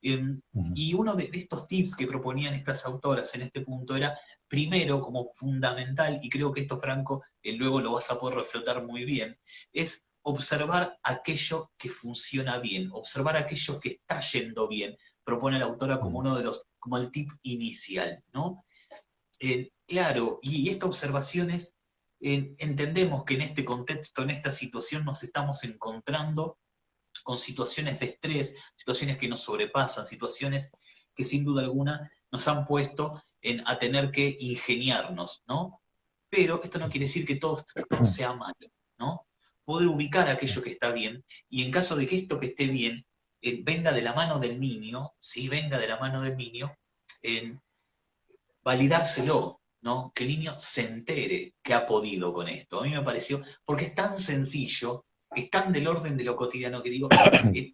Y uno de estos tips que proponían estas autoras en este punto era, primero, como fundamental, y creo que esto, Franco, luego lo vas a poder reflotar muy bien, es observar aquello que funciona bien, observar aquello que está yendo bien, propone la autora como uno de los, como el tip inicial, ¿no? Claro, y esta observación es, entendemos que en este contexto, en esta situación, nos estamos encontrando con situaciones de estrés, situaciones que nos sobrepasan, situaciones que sin duda alguna nos han puesto a tener que ingeniarnos, ¿no? Pero esto no quiere decir que todo sea malo, ¿no? Poder ubicar aquello que está bien, y en caso de que esto que esté bien venga de la mano del niño, ¿sí? Venga de la mano del niño, validárselo, ¿no? Que el niño se entere que ha podido con esto. A mí me pareció, porque es tan sencillo, es tan del orden de lo cotidiano que digo, eh,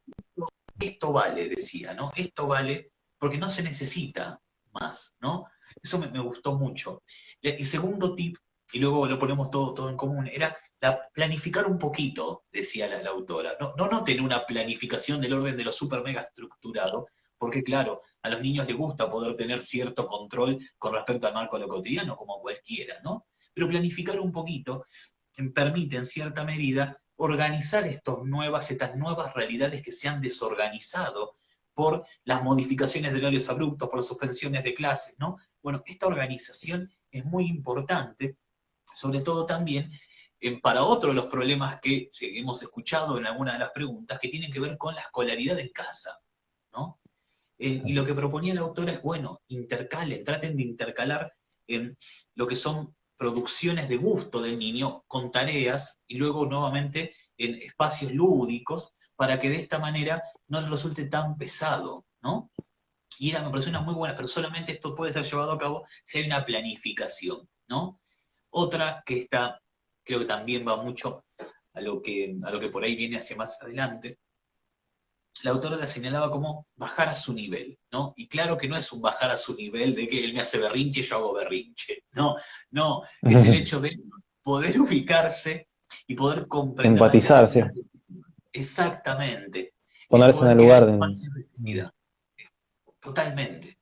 esto vale, decía, ¿no? Esto vale porque no se necesita más, ¿no? Eso me gustó mucho. El segundo tip, y luego lo ponemos todo en común, era planificar un poquito, decía la autora. No tener una planificación del orden de lo super mega estructurado, porque claro, a los niños les gusta poder tener cierto control con respecto al marco de lo cotidiano, como cualquiera, ¿no? Pero planificar un poquito permite, en cierta medida, organizar estas nuevas realidades que se han desorganizado por las modificaciones de horarios abruptos, por las suspensiones de clases, ¿no? Bueno, esta organización es muy importante, sobre todo también para otro de los problemas que hemos escuchado en alguna de las preguntas, que tienen que ver con la escolaridad en casa, ¿no? Y lo que proponía la autora es, bueno, traten de intercalar lo que son producciones de gusto del niño con tareas y luego nuevamente en espacios lúdicos para que de esta manera no les resulte tan pesado, ¿no? Y me pareció una muy buena, pero solamente esto puede ser llevado a cabo si hay una planificación, ¿no? Otra que está, creo que también va mucho a lo que por ahí viene hacia más adelante, la autora la señalaba como bajar a su nivel, ¿no? Y claro que no es un bajar a su nivel de que él me hace berrinche, yo hago berrinche. No, es el hecho de poder ubicarse y poder comprender las Empatizar, sí. necesidades. Exactamente. Ponerse en Poder el crear lugar de... espacios de calidad. Totalmente.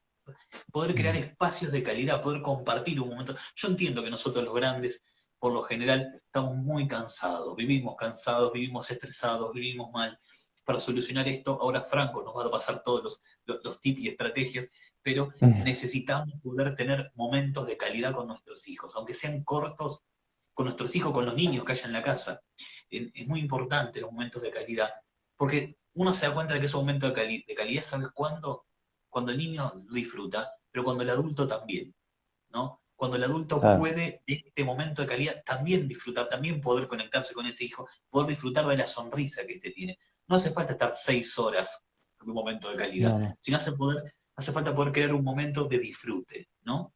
Poder crear espacios de calidad, poder compartir un momento. Yo entiendo que nosotros los grandes, por lo general, estamos muy cansados, vivimos estresados, vivimos mal. Para solucionar esto, ahora Franco nos va a pasar todos los tips y estrategias, pero necesitamos poder tener momentos de calidad con nuestros hijos, aunque sean cortos, con nuestros hijos, con los niños que haya en la casa. Es muy importante los momentos de calidad, porque uno se da cuenta de que esos momentos de calidad, ¿sabes cuándo? Cuando el niño lo disfruta, pero cuando el adulto también, ¿no? Cuando el adulto puede, de este momento de calidad, también disfrutar, también poder conectarse con ese hijo, poder disfrutar de la sonrisa que este tiene. No hace falta estar 6 horas en un momento de calidad, sino hace falta poder crear un momento de disfrute, ¿no?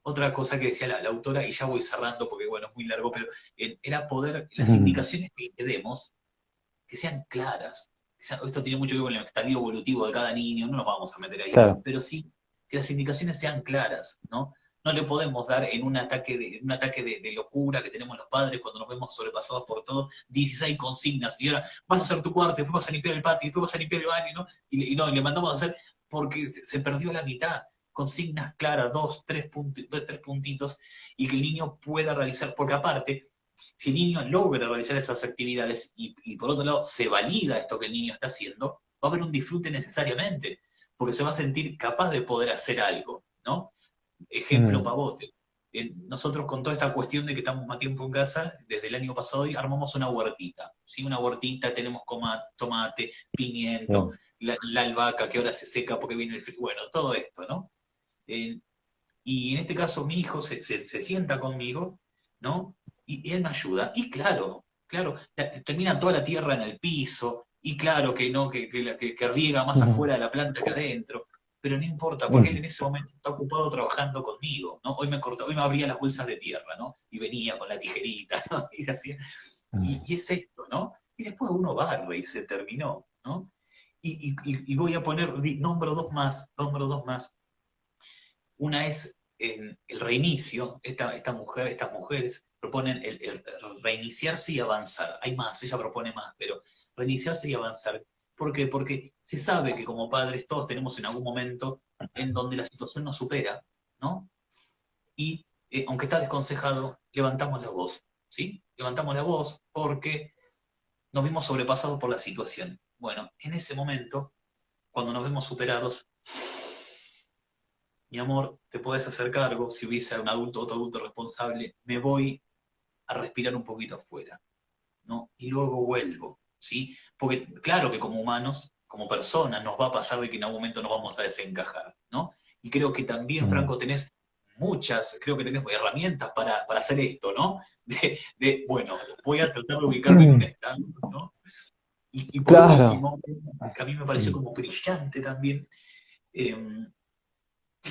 Otra cosa que decía la autora, y ya voy cerrando porque, bueno, es muy largo, pero era poder, las indicaciones que demos, que sean claras. Esto tiene mucho que ver con el estadio evolutivo de cada niño, no nos vamos a meter ahí, pero sí que las indicaciones sean claras, ¿no? No le podemos dar en un ataque de locura que tenemos los padres cuando nos vemos sobrepasados por todo, 16 consignas, y ahora vas a hacer tu cuarto, después vas a limpiar el patio, después vas a limpiar el baño, ¿no? Y no, y le mandamos a hacer porque se perdió la mitad. Consignas claras, tres puntitos, y que el niño pueda realizar, porque aparte, Si el niño logra realizar esas actividades y por otro lado se valida esto que el niño está haciendo, va a haber un disfrute necesariamente, porque se va a sentir capaz de poder hacer algo, ¿no? Ejemplo Mm, pavote. Nosotros con toda esta cuestión de que estamos más tiempo en casa, desde el año pasado armamos una huertita, ¿sí? Una huertita, tenemos tomate, pimiento, bien. la albahaca que ahora se seca porque viene el frío, bueno, todo esto, ¿no? Eh, y en este caso mi hijo se sienta conmigo, ¿no? Y él me ayuda. Y claro, claro, termina toda la tierra en el piso, y claro que no, que riega más Ujú, afuera de la planta que adentro, pero no importa, porque él ujú, en ese momento está ocupado trabajando conmigo, ¿no? Hoy me abría las bolsas de tierra, ¿no? Y venía con la tijerita, ¿no? Y, así, y es esto, ¿no? Y después uno barre y se terminó, ¿no? Y voy a poner, nombro dos más. Una es el reinicio, estas mujeres proponen el reiniciarse y avanzar. Hay más, ella propone más, pero reiniciarse y avanzar. ¿Por qué? Porque se sabe que como padres todos tenemos en algún momento en donde la situación nos supera, ¿no? Y aunque está desconsejado, levantamos la voz, ¿sí? Levantamos la voz porque nos vimos sobrepasados por la situación. Bueno, en ese momento, cuando nos vemos superados, mi amor, te puedes hacer cargo, si hubiese un adulto, otro adulto responsable, me voy a respirar un poquito afuera, ¿no? Y luego vuelvo, ¿sí? Porque claro que como humanos, como personas, nos va a pasar de que en algún momento nos vamos a desencajar, ¿no? Y creo que también, mm. Franco, creo que tenés herramientas para hacer esto, ¿no? Bueno, voy a tratar de ubicarme en un estado, ¿no? Y por Claro. último, que a mí me pareció como brillante también, eh,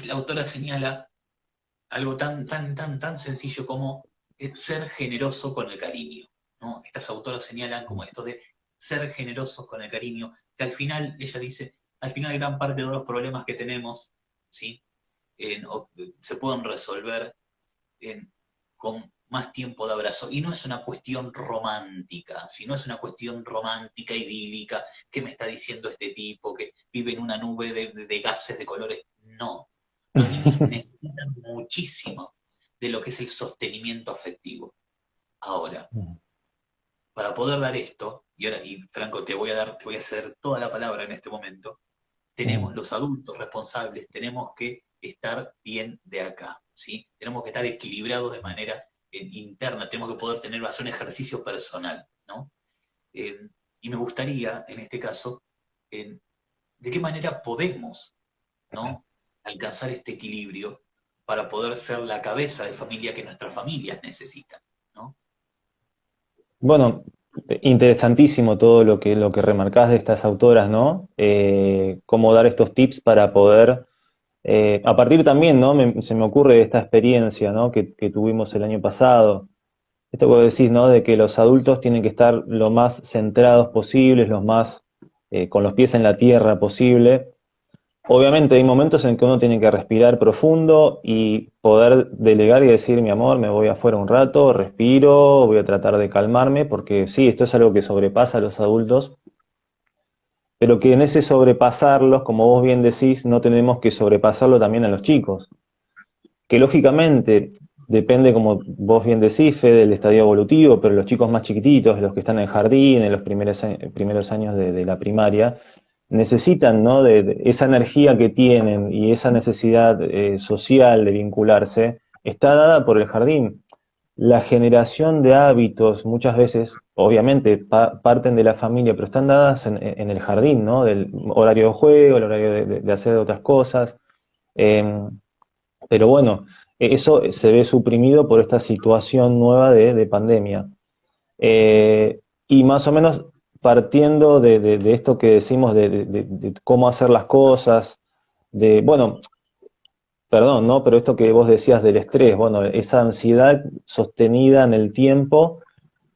la autora señala algo tan sencillo como ser generoso con el cariño, ¿no? Estas autoras señalan como esto de ser generosos con el cariño, que al final, ella dice, al final gran parte de los problemas que tenemos, ¿sí? Se pueden resolver con más tiempo de abrazo. Y no es una cuestión romántica, si no es una cuestión romántica, idílica, que me está diciendo este tipo que vive en una nube de gases de colores. No. Los niños necesitan muchísimo de lo que es el sostenimiento afectivo. Ahora, para poder dar esto, y Franco, te voy a hacer toda la palabra en este momento, tenemos los adultos responsables, tenemos que estar bien de acá, ¿sí? Tenemos que estar equilibrados de manera interna, tenemos que poder hacer un ejercicio personal, ¿no? Eh, y me gustaría, en este caso, de qué manera podemos, ¿no? Alcanzar este equilibrio para poder ser la cabeza de familia que nuestras familias necesitan, ¿no? Bueno, interesantísimo todo lo que remarcás de estas autoras, ¿no? Cómo dar estos tips para poder, a partir también, ¿no? Se me ocurre esta experiencia, ¿no? Que tuvimos el año pasado. Esto que vos decís, ¿no? De que los adultos tienen que estar lo más centrados posibles, los más con los pies en la tierra posible. Obviamente hay momentos en que uno tiene que respirar profundo y poder delegar y decir, mi amor, me voy afuera un rato, respiro, voy a tratar de calmarme, porque sí, esto es algo que sobrepasa a los adultos, pero que en ese sobrepasarlos, como vos bien decís, no tenemos que sobrepasarlo también a los chicos, que lógicamente depende, como vos bien decís, Fede, del estadio evolutivo, pero los chicos más chiquititos, los que están en el jardín, en los primeros años de la primaria, necesitan, ¿no? De esa energía que tienen y esa necesidad social de vincularse, está dada por el jardín. La generación de hábitos muchas veces, obviamente, parten de la familia, pero están dadas en el jardín, ¿no? Del horario de juego, el horario de hacer otras cosas. Eh, pero bueno, eso se ve suprimido por esta situación nueva de pandemia. Y más o menos partiendo de esto que decimos de cómo hacer las cosas, bueno, perdón, ¿no? Pero esto que vos decías del estrés, bueno, esa ansiedad sostenida en el tiempo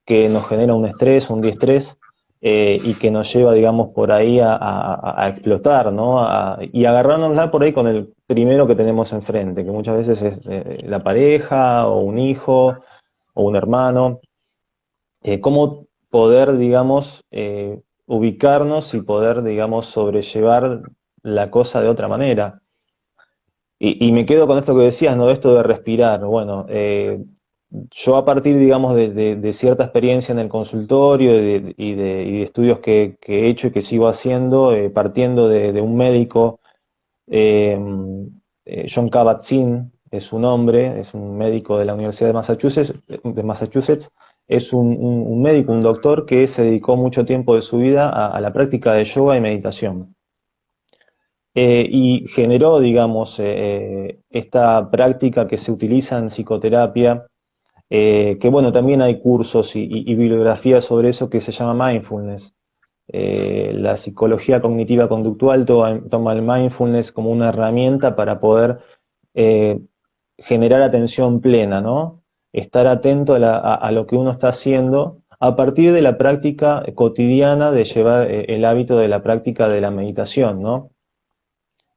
que nos genera un estrés, un diestrés, y que nos lleva, digamos, por ahí a explotar, ¿no? Y agarrárnosla por ahí con el primero que tenemos enfrente, que muchas veces es la pareja, o un hijo, o un hermano. Cómo poder, digamos, ubicarnos y poder, digamos, sobrellevar la cosa de otra manera. Y me quedo con esto que decías, ¿no? Esto de respirar. Bueno, yo a partir, digamos, de cierta experiencia en el consultorio y de estudios que he hecho y que sigo haciendo, partiendo de un médico, eh, John Kabat-Zinn es su nombre, es un médico de la Universidad de Massachusetts, es un médico, un doctor que se dedicó mucho tiempo de su vida a la práctica de yoga y meditación. Y generó, digamos, esta práctica que se utiliza en psicoterapia, que bueno, también hay cursos y bibliografías sobre eso que se llama mindfulness. La psicología cognitiva conductual toma el mindfulness como una herramienta para poder eh, generar atención plena, ¿no? Estar atento a lo que uno está haciendo a partir de la práctica cotidiana de llevar el hábito de la práctica de la meditación, ¿no?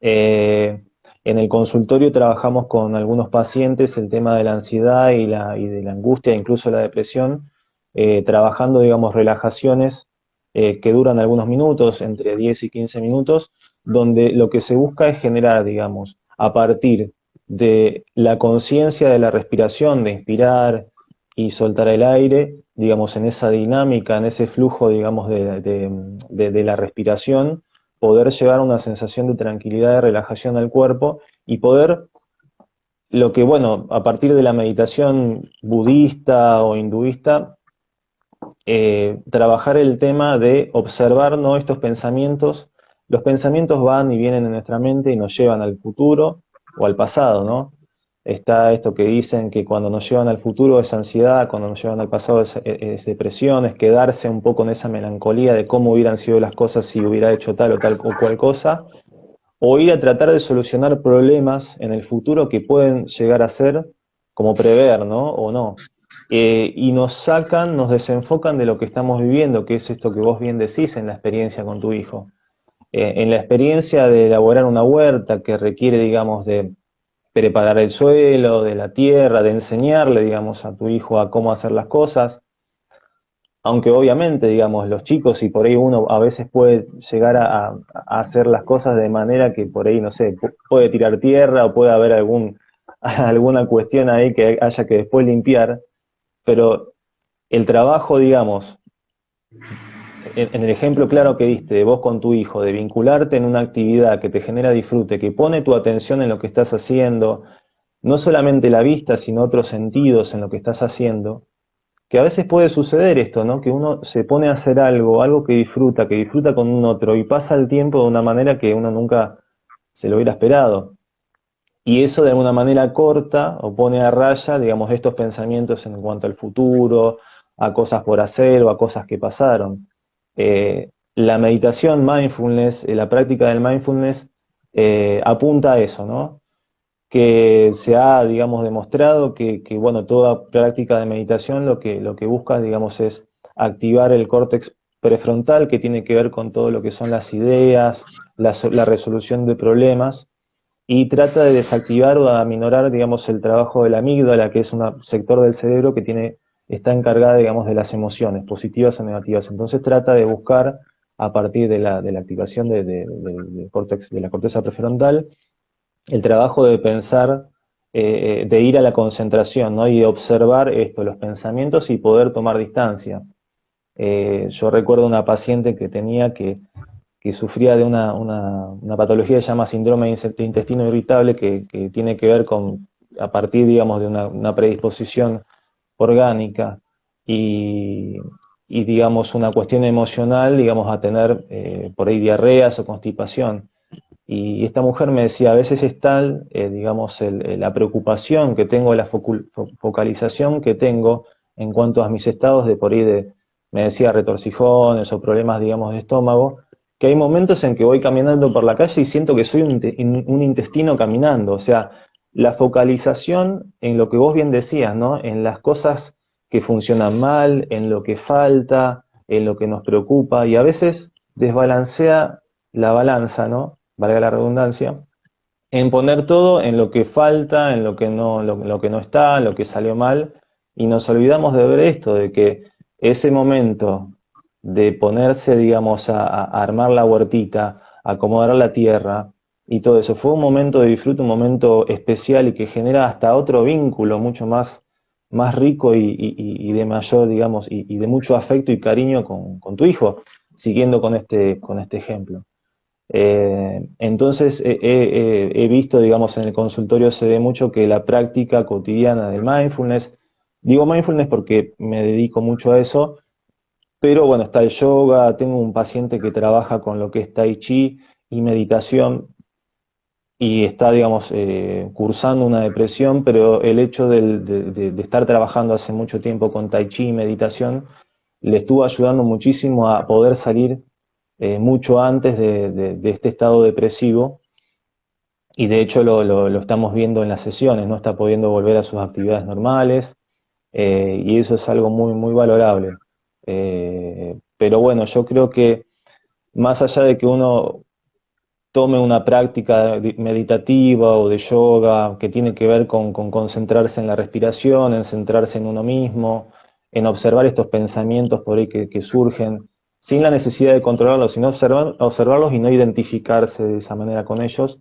Eh, en el consultorio trabajamos con algunos pacientes el tema de la ansiedad y de la angustia, incluso la depresión, trabajando, digamos, relajaciones que duran algunos minutos, entre 10 y 15 minutos, donde lo que se busca es generar, digamos, a partir de la conciencia de la respiración, de inspirar y soltar el aire, digamos, en esa dinámica, en ese flujo, digamos, de la respiración, poder llevar una sensación de tranquilidad, de relajación al cuerpo y poder, lo que, bueno, a partir de la meditación budista o hinduista, trabajar el tema de observar, ¿no?, estos pensamientos. Los pensamientos van y vienen en nuestra mente y nos llevan al futuro o al pasado, ¿no? Está esto que dicen que cuando nos llevan al futuro es ansiedad, cuando nos llevan al pasado es depresión, es quedarse un poco en esa melancolía de cómo hubieran sido las cosas si hubiera hecho tal o tal o cual cosa, o ir a tratar de solucionar problemas en el futuro que pueden llegar a ser como prever, ¿no? O no. Y nos sacan, nos desenfocan de lo que estamos viviendo, que es esto que vos bien decís en la experiencia con tu hijo. En la experiencia de elaborar una huerta que requiere, digamos, de preparar el suelo, de la tierra, de enseñarle, digamos, a tu hijo a cómo hacer las cosas, aunque obviamente, digamos, los chicos, y por ahí uno a veces puede llegar a hacer las cosas de manera que por ahí, no sé, puede tirar tierra o puede haber alguna cuestión ahí que haya que después limpiar, pero el trabajo, digamos, en el ejemplo claro que diste de vos con tu hijo, de vincularte en una actividad que te genera disfrute, que pone tu atención en lo que estás haciendo, no solamente la vista, sino otros sentidos en lo que estás haciendo, que a veces puede suceder esto, ¿no? Que uno se pone a hacer algo que disfruta con un otro, y pasa el tiempo de una manera que uno nunca se lo hubiera esperado. Y eso de alguna manera corta o pone a raya, digamos, estos pensamientos en cuanto al futuro, a cosas por hacer o a cosas que pasaron. La meditación mindfulness, la práctica del mindfulness, apunta a eso, ¿no? Que se ha, digamos, demostrado que, bueno, toda práctica de meditación lo que busca, digamos, es activar el córtex prefrontal, que tiene que ver con todo lo que son las ideas, la resolución de problemas, y trata de desactivar o aminorar, digamos, el trabajo de la amígdala, que es un sector del cerebro que está encargada, digamos, de las emociones, positivas o negativas. Entonces trata de buscar, a partir de la activación de la corteza prefrontal, el trabajo de pensar, de ir a la concentración, ¿no? Y de observar esto, los pensamientos, y poder tomar distancia. Yo recuerdo una paciente que tenía que sufría de una patología que se llama síndrome de intestino irritable, que tiene que ver con, a partir, digamos, de una predisposición orgánica y, digamos, una cuestión emocional, digamos, a tener por ahí diarreas o constipación. Y esta mujer me decía, a veces es tal, digamos, la preocupación que tengo, la focalización que tengo en cuanto a mis estados de por ahí me decía, retorcijones o problemas, digamos, de estómago, que hay momentos en que voy caminando por la calle y siento que soy un intestino caminando. O sea, la focalización en lo que vos bien decías, ¿no? En las cosas que funcionan mal, en lo que falta, en lo que nos preocupa, y a veces desbalancea la balanza, ¿no? Valga la redundancia, en poner todo en lo que falta, en lo que no está, en lo que salió mal, y nos olvidamos de ver esto, de que ese momento de ponerse, digamos, a armar la huertita, a acomodar la tierra y todo eso, fue un momento de disfrute, un momento especial y que genera hasta otro vínculo mucho más más rico y de mayor, digamos, y de mucho afecto y cariño con tu hijo, siguiendo con este ejemplo. Entonces, he visto, digamos, en el consultorio se ve mucho que la práctica cotidiana del mindfulness, digo mindfulness porque me dedico mucho a eso, pero bueno, está el yoga, tengo un paciente que trabaja con lo que es tai chi y meditación y está, digamos, cursando una depresión, pero el hecho de estar trabajando hace mucho tiempo con tai chi y meditación le estuvo ayudando muchísimo a poder salir mucho antes de este estado depresivo y de hecho lo estamos viendo en las sesiones, no está pudiendo volver a sus actividades normales y eso es algo muy, muy valorable. Pero bueno, yo creo que más allá de que uno tome una práctica meditativa o de yoga que tiene que ver con concentrarse en la respiración, en centrarse en uno mismo, en observar estos pensamientos por ahí que surgen, sin la necesidad de controlarlos, sino observarlos y no identificarse de esa manera con ellos,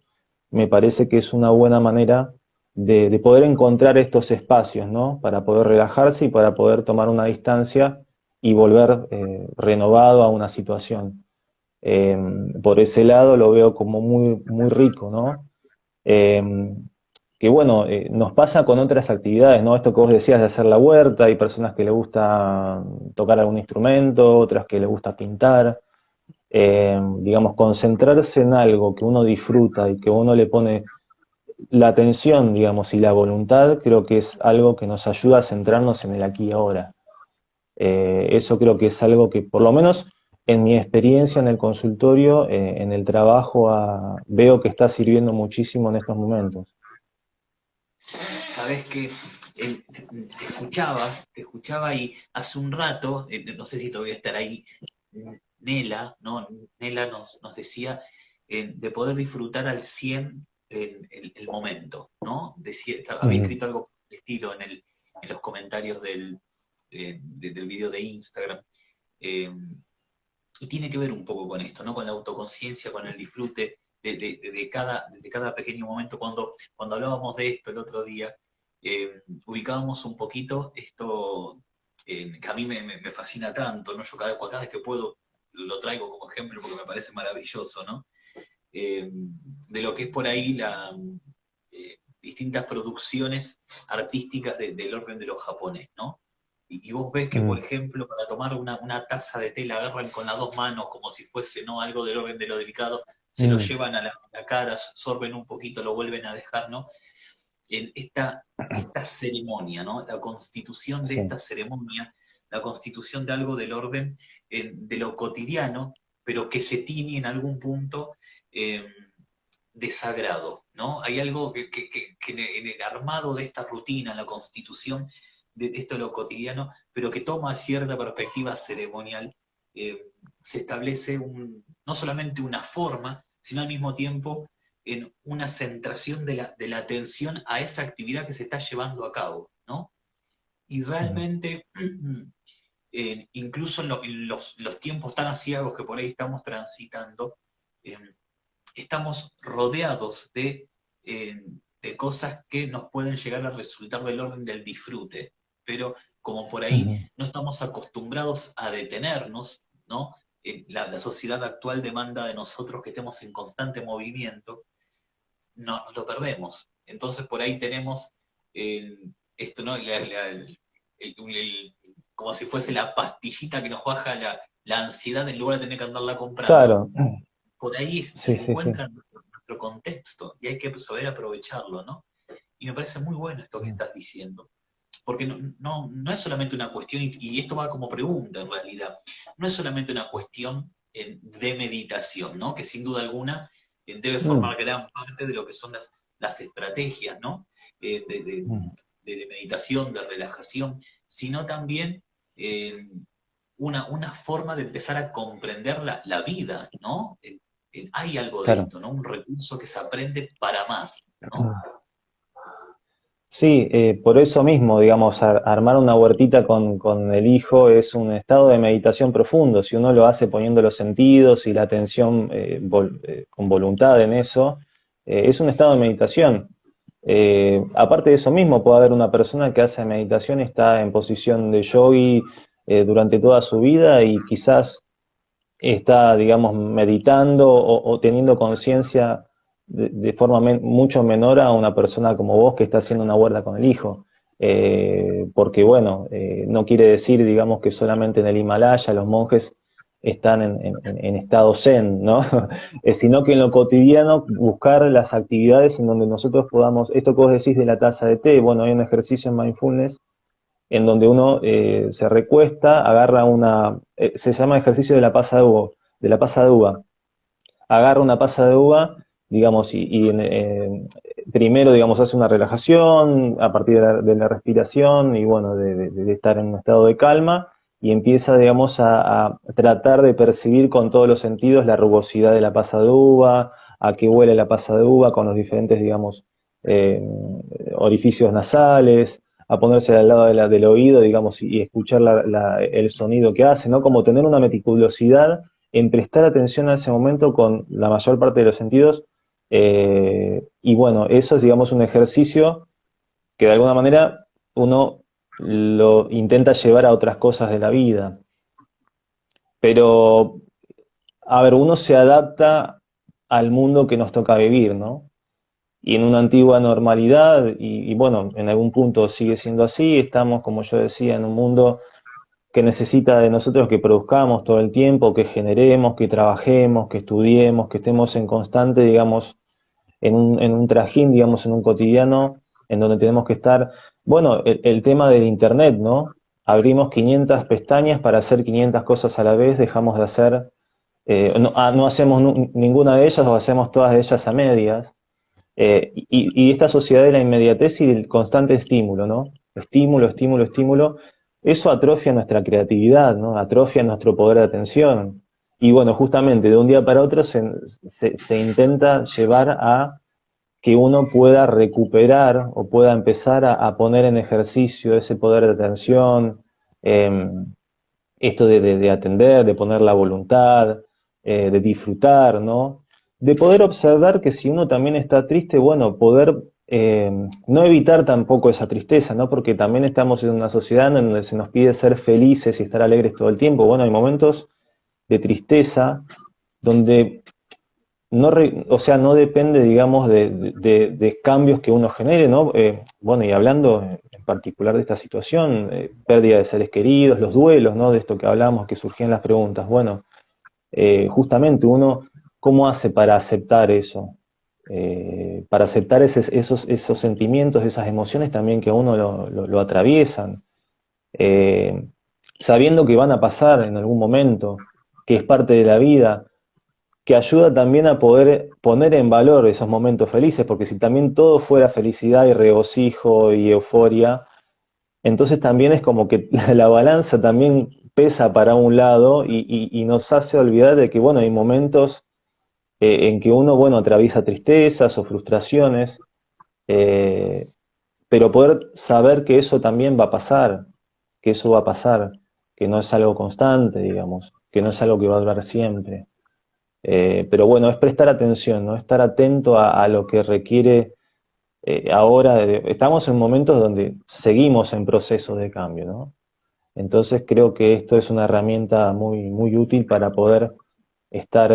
me parece que es una buena manera de poder encontrar estos espacios, ¿no? Para poder relajarse y para poder tomar una distancia y volver renovado a una situación. Eh, por ese lado lo veo como muy, muy rico, ¿no? Eh, que bueno, nos pasa con otras actividades, ¿no? Esto que vos decías de hacer la huerta, hay personas que les gusta tocar algún instrumento, otras que les gusta pintar. Digamos, concentrarse en algo que uno disfruta y que uno le pone la atención, digamos, y la voluntad, creo que es algo que nos ayuda a centrarnos en el aquí y ahora. Eso creo que es algo que, por lo menos en mi experiencia en el consultorio, en el trabajo, veo que está sirviendo muchísimo en estos momentos. Sabes que te escuchaba y hace un rato, no sé si todavía estará ahí, Nela, ¿no? Nela nos decía de poder disfrutar al 100 el momento, ¿no? Decía, había escrito algo por el estilo en los comentarios del video de Instagram. Eh, y tiene que ver un poco con esto, ¿no? Con la autoconciencia, con el disfrute de cada pequeño momento. Cuando hablábamos de esto el otro día, ubicábamos un poquito esto que a mí me fascina tanto, ¿no? Yo cada vez que puedo lo traigo como ejemplo porque me parece maravilloso, ¿no? De lo que es por ahí distintas producciones artísticas del orden de los japonés, ¿no? Y vos ves que, por ejemplo, para tomar una taza de té la agarran con las dos manos como si fuese, ¿no?, algo del orden de lo delicado, se lo llevan a la cara, sorben un poquito, lo vuelven a dejar, ¿no? En esta ceremonia, ¿no? La constitución de Sí. esta ceremonia, la constitución de algo del orden de lo cotidiano, pero que se tiñe en algún punto de sagrado, ¿no? Hay algo que en el armado de esta rutina, la constitución de esto de lo cotidiano, pero que toma cierta perspectiva ceremonial, se establece no solamente una forma, sino al mismo tiempo en una centración de la atención a esa actividad que se está llevando a cabo, ¿no? Y realmente, incluso en los tiempos tan asiagos que por ahí estamos transitando, estamos rodeados de cosas que nos pueden llegar a resultar del orden del disfrute, pero como por ahí no estamos acostumbrados a detenernos, ¿no? La sociedad actual demanda de nosotros que estemos en constante movimiento, no, lo perdemos. Entonces por ahí tenemos esto, ¿no? Como si fuese la pastillita que nos baja la ansiedad en lugar de tener que andarla comprando. Claro, Por ahí sí, se sí, sí. encuentra nuestro contexto y hay que saber aprovecharlo, ¿no? Y me parece muy bueno esto que estás diciendo, porque no es solamente una cuestión, y esto va como pregunta en realidad, no es solamente una cuestión de meditación, ¿no? Que sin duda alguna debe formar gran parte de lo que son las estrategias, ¿no? De meditación, de relajación, sino también una forma de empezar a comprender la vida, ¿no? Hay algo de Claro. esto, ¿no? Un recurso que se aprende para más, ¿no? Sí, por eso mismo, digamos, armar una huertita con el hijo es un estado de meditación profundo. Si uno lo hace poniendo los sentidos y la atención con voluntad en eso, es un estado de meditación. Aparte de eso mismo, puede haber una persona que hace meditación y está en posición de yogi durante toda su vida y quizás está, digamos, meditando o teniendo conciencia de forma mucho menor a una persona como vos que está haciendo una huerta con el hijo. Porque, bueno, no quiere decir, digamos, que solamente en el Himalaya los monjes están en estado zen, ¿no? Sino que en lo cotidiano buscar las actividades en donde nosotros podamos, esto que vos decís de la taza de té, bueno, hay un ejercicio en mindfulness en donde uno se recuesta, agarra se llama ejercicio de la pasa de uva, agarra una pasa de uva, digamos, primero, digamos, hace una relajación a partir de la respiración y, bueno, de estar en un estado de calma y empieza, digamos, a tratar de percibir con todos los sentidos la rugosidad de la pasa de uva, a qué huele la pasa de uva con los diferentes, digamos, eh, orificios nasales, a ponerse al lado del oído, digamos, y escuchar el sonido que hace, ¿no? Como tener una meticulosidad en prestar atención a ese momento con la mayor parte de los sentidos. Y bueno, eso es, digamos, un ejercicio que de alguna manera uno lo intenta llevar a otras cosas de la vida. Pero, a ver, uno se adapta al mundo que nos toca vivir, ¿no? Y en una antigua normalidad, y bueno, en algún punto sigue siendo así, estamos, como yo decía, en un mundo que necesita de nosotros que produzcamos todo el tiempo, que generemos, que trabajemos, que estudiemos, que estemos en constante, digamos, en un trajín, digamos, en un cotidiano, en donde tenemos que estar, bueno, el tema del Internet, ¿no? Abrimos 500 pestañas para hacer 500 cosas a la vez, dejamos de hacer, no hacemos ninguna de ellas o hacemos todas de ellas a medias. Y esta sociedad de la inmediatez y del constante estímulo, ¿no? Estímulo, estímulo, estímulo, eso atrofia nuestra creatividad, ¿no? Atrofia nuestro poder de atención. Y bueno, justamente de un día para otro se intenta llevar a que uno pueda recuperar o pueda empezar a poner en ejercicio ese poder de atención, eh, esto de atender, de poner la voluntad, de disfrutar, ¿no? De poder observar que si uno también está triste, bueno, poder no evitar tampoco esa tristeza, ¿no? Porque también estamos en una sociedad en donde se nos pide ser felices y estar alegres todo el tiempo. Bueno, hay momentos de tristeza donde o sea, no depende, digamos, de cambios que uno genere, ¿no? Bueno, y hablando en particular de esta situación, pérdida de seres queridos, los duelos, ¿no? De esto que hablamos, que surgían las preguntas. Bueno, justamente uno, ¿cómo hace para aceptar eso? Para aceptar esos sentimientos, esas emociones también que a uno lo atraviesan, eh, sabiendo que van a pasar en algún momento, que es parte de la vida, que ayuda también a poder poner en valor esos momentos felices, porque si también todo fuera felicidad y regocijo y euforia, entonces también es como que la balanza también pesa para un lado y nos hace olvidar de que, bueno, hay momentos en que uno, bueno, atraviesa tristezas o frustraciones, eh, pero poder saber que eso también va a pasar, que eso va a pasar, que no es algo constante, digamos, que no es algo que va a durar siempre. Pero bueno, es prestar atención, ¿no? Estar atento a lo que requiere ahora. Estamos en momentos donde seguimos en proceso de cambio, ¿no? Entonces creo que esto es una herramienta muy, muy útil para poder estar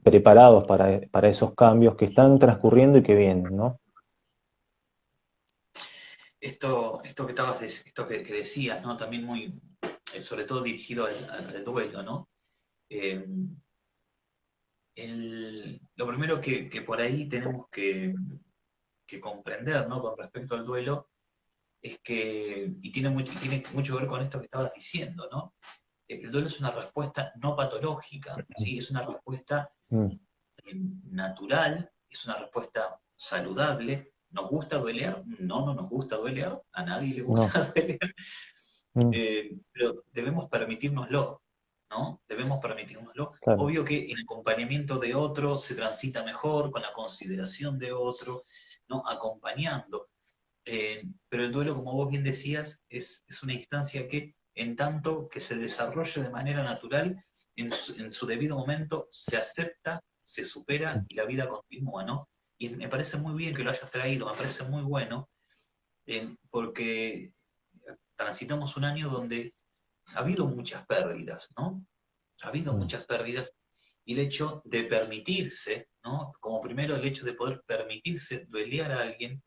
preparados para esos cambios que están transcurriendo y que vienen, ¿no? Esto que esto que decías, ¿no? También muy, sobre todo dirigido al duelo, ¿no? Eh, lo primero que por ahí tenemos que comprender, ¿no? Con respecto al duelo, es que, y tiene mucho que ver con esto que estabas diciendo, ¿no? El duelo es una respuesta no patológica, ¿sí? Es una respuesta Mm, natural, es una respuesta saludable. ¿Nos gusta doler? No, no nos gusta doler, a nadie le gusta no, doler, mm, pero debemos permitírnoslo, ¿no? Debemos permitírnoslo. claro, Obvio que el acompañamiento de otro se transita mejor con la consideración de otro, ¿no? Acompañando. Pero el duelo, como vos bien decías, es una instancia que, en tanto que se desarrolle de manera natural, en su debido momento se acepta, se supera y la vida continúa, ¿no? y me parece muy bien que lo hayas traído, me parece muy bueno, porque transitamos un año donde ha habido muchas pérdidas, ¿no? Ha habido muchas pérdidas, y el hecho de permitirse, ¿no? Como primero el hecho de poder permitirse duelear a alguien,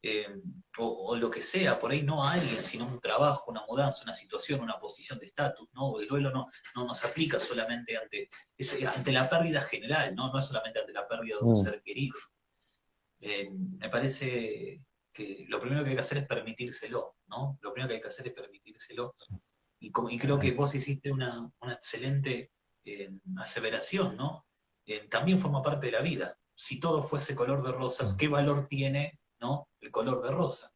eh, o lo que sea, por ahí no a alguien, sino un trabajo, una mudanza, una situación, una posición de estatus, ¿no? El duelo no se aplica solamente ante la pérdida general, ¿no? No es solamente ante la pérdida de un ser querido. Me parece que lo primero que hay que hacer es permitírselo, ¿no? Lo primero que hay que hacer es permitírselo. Y creo que vos hiciste una excelente aseveración, ¿no? También forma parte de la vida. Si todo fuese color de rosas, ¿qué valor tiene, ¿no? El color de rosa?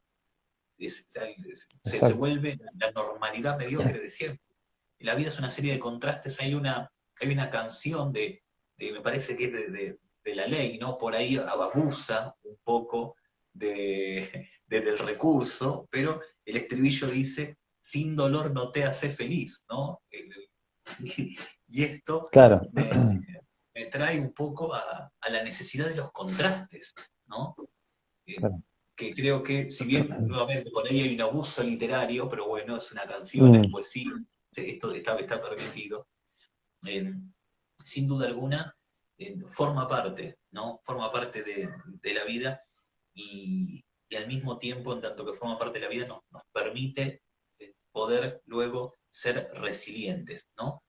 Se vuelve la normalidad mediocre de siempre. La vida es una serie de contrastes. Hay una canción me parece que es de La Ley, ¿no? Por ahí abusa un poco del recurso, pero el estribillo dice: sin dolor no te hace feliz, ¿no? Y esto Claro. me trae un poco a la necesidad de los contrastes, ¿no? Claro. Que creo que, si bien nuevamente por ahí hay un abuso literario, pero bueno, es una canción, es poesía, esto está permitido, sin duda alguna, forma parte, ¿no? Forma parte de la vida, y al mismo tiempo, en tanto que forma parte de la vida, nos permite poder luego ser resilientes, ¿no?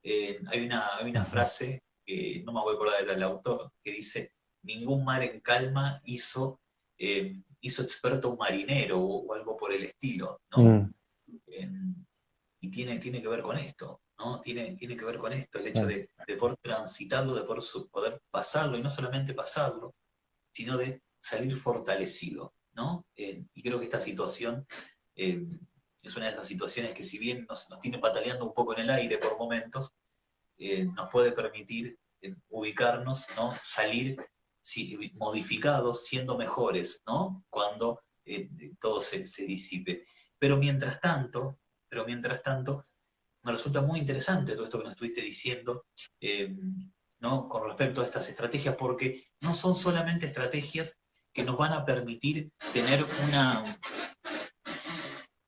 Hay una frase que no me voy a acordar del autor, que dice: ningún mar en calma hizo experto a un marinero, o algo por el estilo, ¿no? Y tiene que ver con esto, ¿no? Tiene que ver con esto, el hecho de poder transitarlo, de poder pasarlo, y no solamente pasarlo, sino de salir fortalecido, ¿no? Y creo que esta situación es una de esas situaciones que, si bien nos tiene pataleando un poco en el aire por momentos, nos puede permitir ubicarnos, ¿no? Salir modificados, siendo mejores, ¿no? Cuando todo se disipe. Pero mientras tanto, me resulta muy interesante todo esto que nos estuviste diciendo, ¿no? Con respecto a estas estrategias, porque no son solamente estrategias que nos van a permitir tener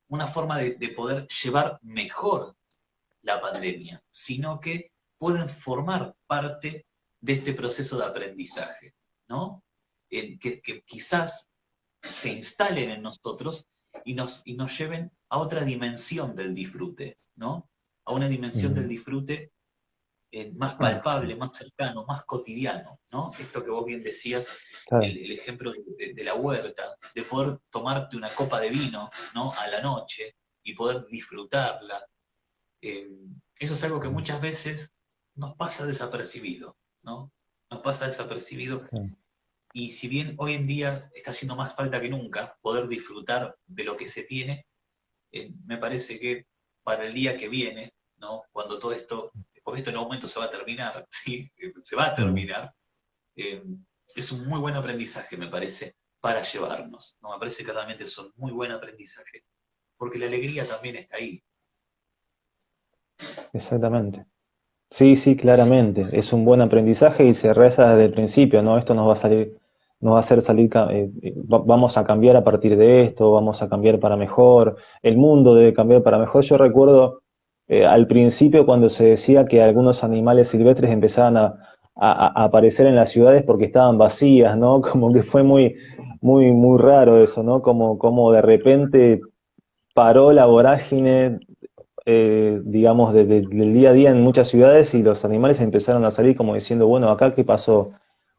una forma de poder llevar mejor la pandemia, sino que pueden formar parte de este proceso de aprendizaje, ¿no? Que quizás se instalen en nosotros y nos lleven a otra dimensión del disfrute, ¿no? A una dimensión del disfrute más palpable, más cercano, más cotidiano, ¿no? Esto que vos bien decías, el ejemplo de la huerta, de poder tomarte una copa de vino, ¿no? A la noche y poder disfrutarla. Eso es algo que muchas veces nos pasa desapercibido, ¿no? Nos pasa desapercibido. Y si bien hoy en día está haciendo más falta que nunca poder disfrutar de lo que se tiene, me parece que para el día que viene, ¿no? Cuando todo esto, porque esto en algún momento se va a terminar, ¿sí? Se va a terminar, es un muy buen aprendizaje, me parece, para llevarnos, ¿no? Me parece que realmente es un muy buen aprendizaje, porque la alegría también está ahí. Exactamente. Sí, sí, claramente. Es un buen aprendizaje y se reza desde el principio, ¿no? Esto nos va a salir, nos va a hacer salir, vamos a cambiar a partir de esto, vamos a cambiar para mejor, el mundo debe cambiar para mejor. Yo recuerdo al principio cuando se decía que algunos animales silvestres empezaban a aparecer en las ciudades porque estaban vacías, ¿no? Como que fue muy, muy, muy raro eso, ¿no? Como de repente paró la vorágine, digamos, del día a día en muchas ciudades, y los animales empezaron a salir como diciendo, bueno, acá qué pasó,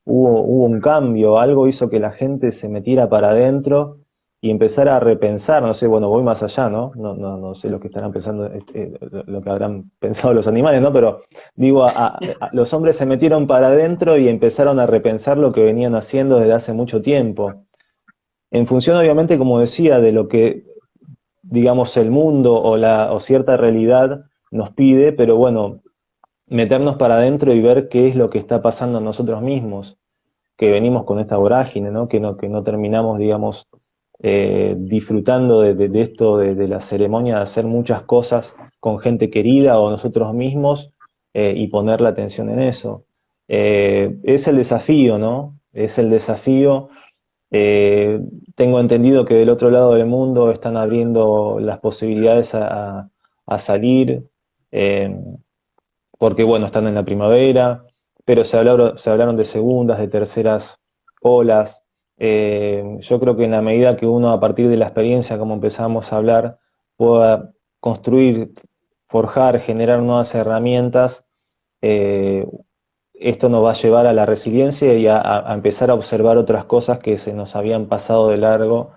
hubo un cambio, algo hizo que la gente se metiera para adentro y empezara a repensar, no sé, bueno, voy más allá, ¿no? No sé lo que estarán pensando, lo que habrán pensado los animales, ¿no? Pero digo, los hombres se metieron para adentro y empezaron a repensar lo que venían haciendo desde hace mucho tiempo. En función, obviamente, como decía, de lo que, digamos, el mundo o cierta realidad nos pide, pero bueno, meternos para adentro y ver qué es lo que está pasando en nosotros mismos, que venimos con esta vorágine, ¿no? Que no terminamos, digamos, disfrutando de esto, de la ceremonia de hacer muchas cosas con gente querida o nosotros mismos, y poner la atención en eso. Es el desafío, ¿no? es el desafío. Eh, Tengo entendido que del otro lado del mundo están abriendo las posibilidades a salir, eh, porque bueno, están en la primavera, pero se hablaron de segundas, de terceras olas. Yo creo que en la medida que uno, a partir de la experiencia, como empezamos a hablar, pueda construir, forjar, generar nuevas herramientas, eh, esto nos va a llevar a la resiliencia y a empezar a observar otras cosas que se nos habían pasado de largo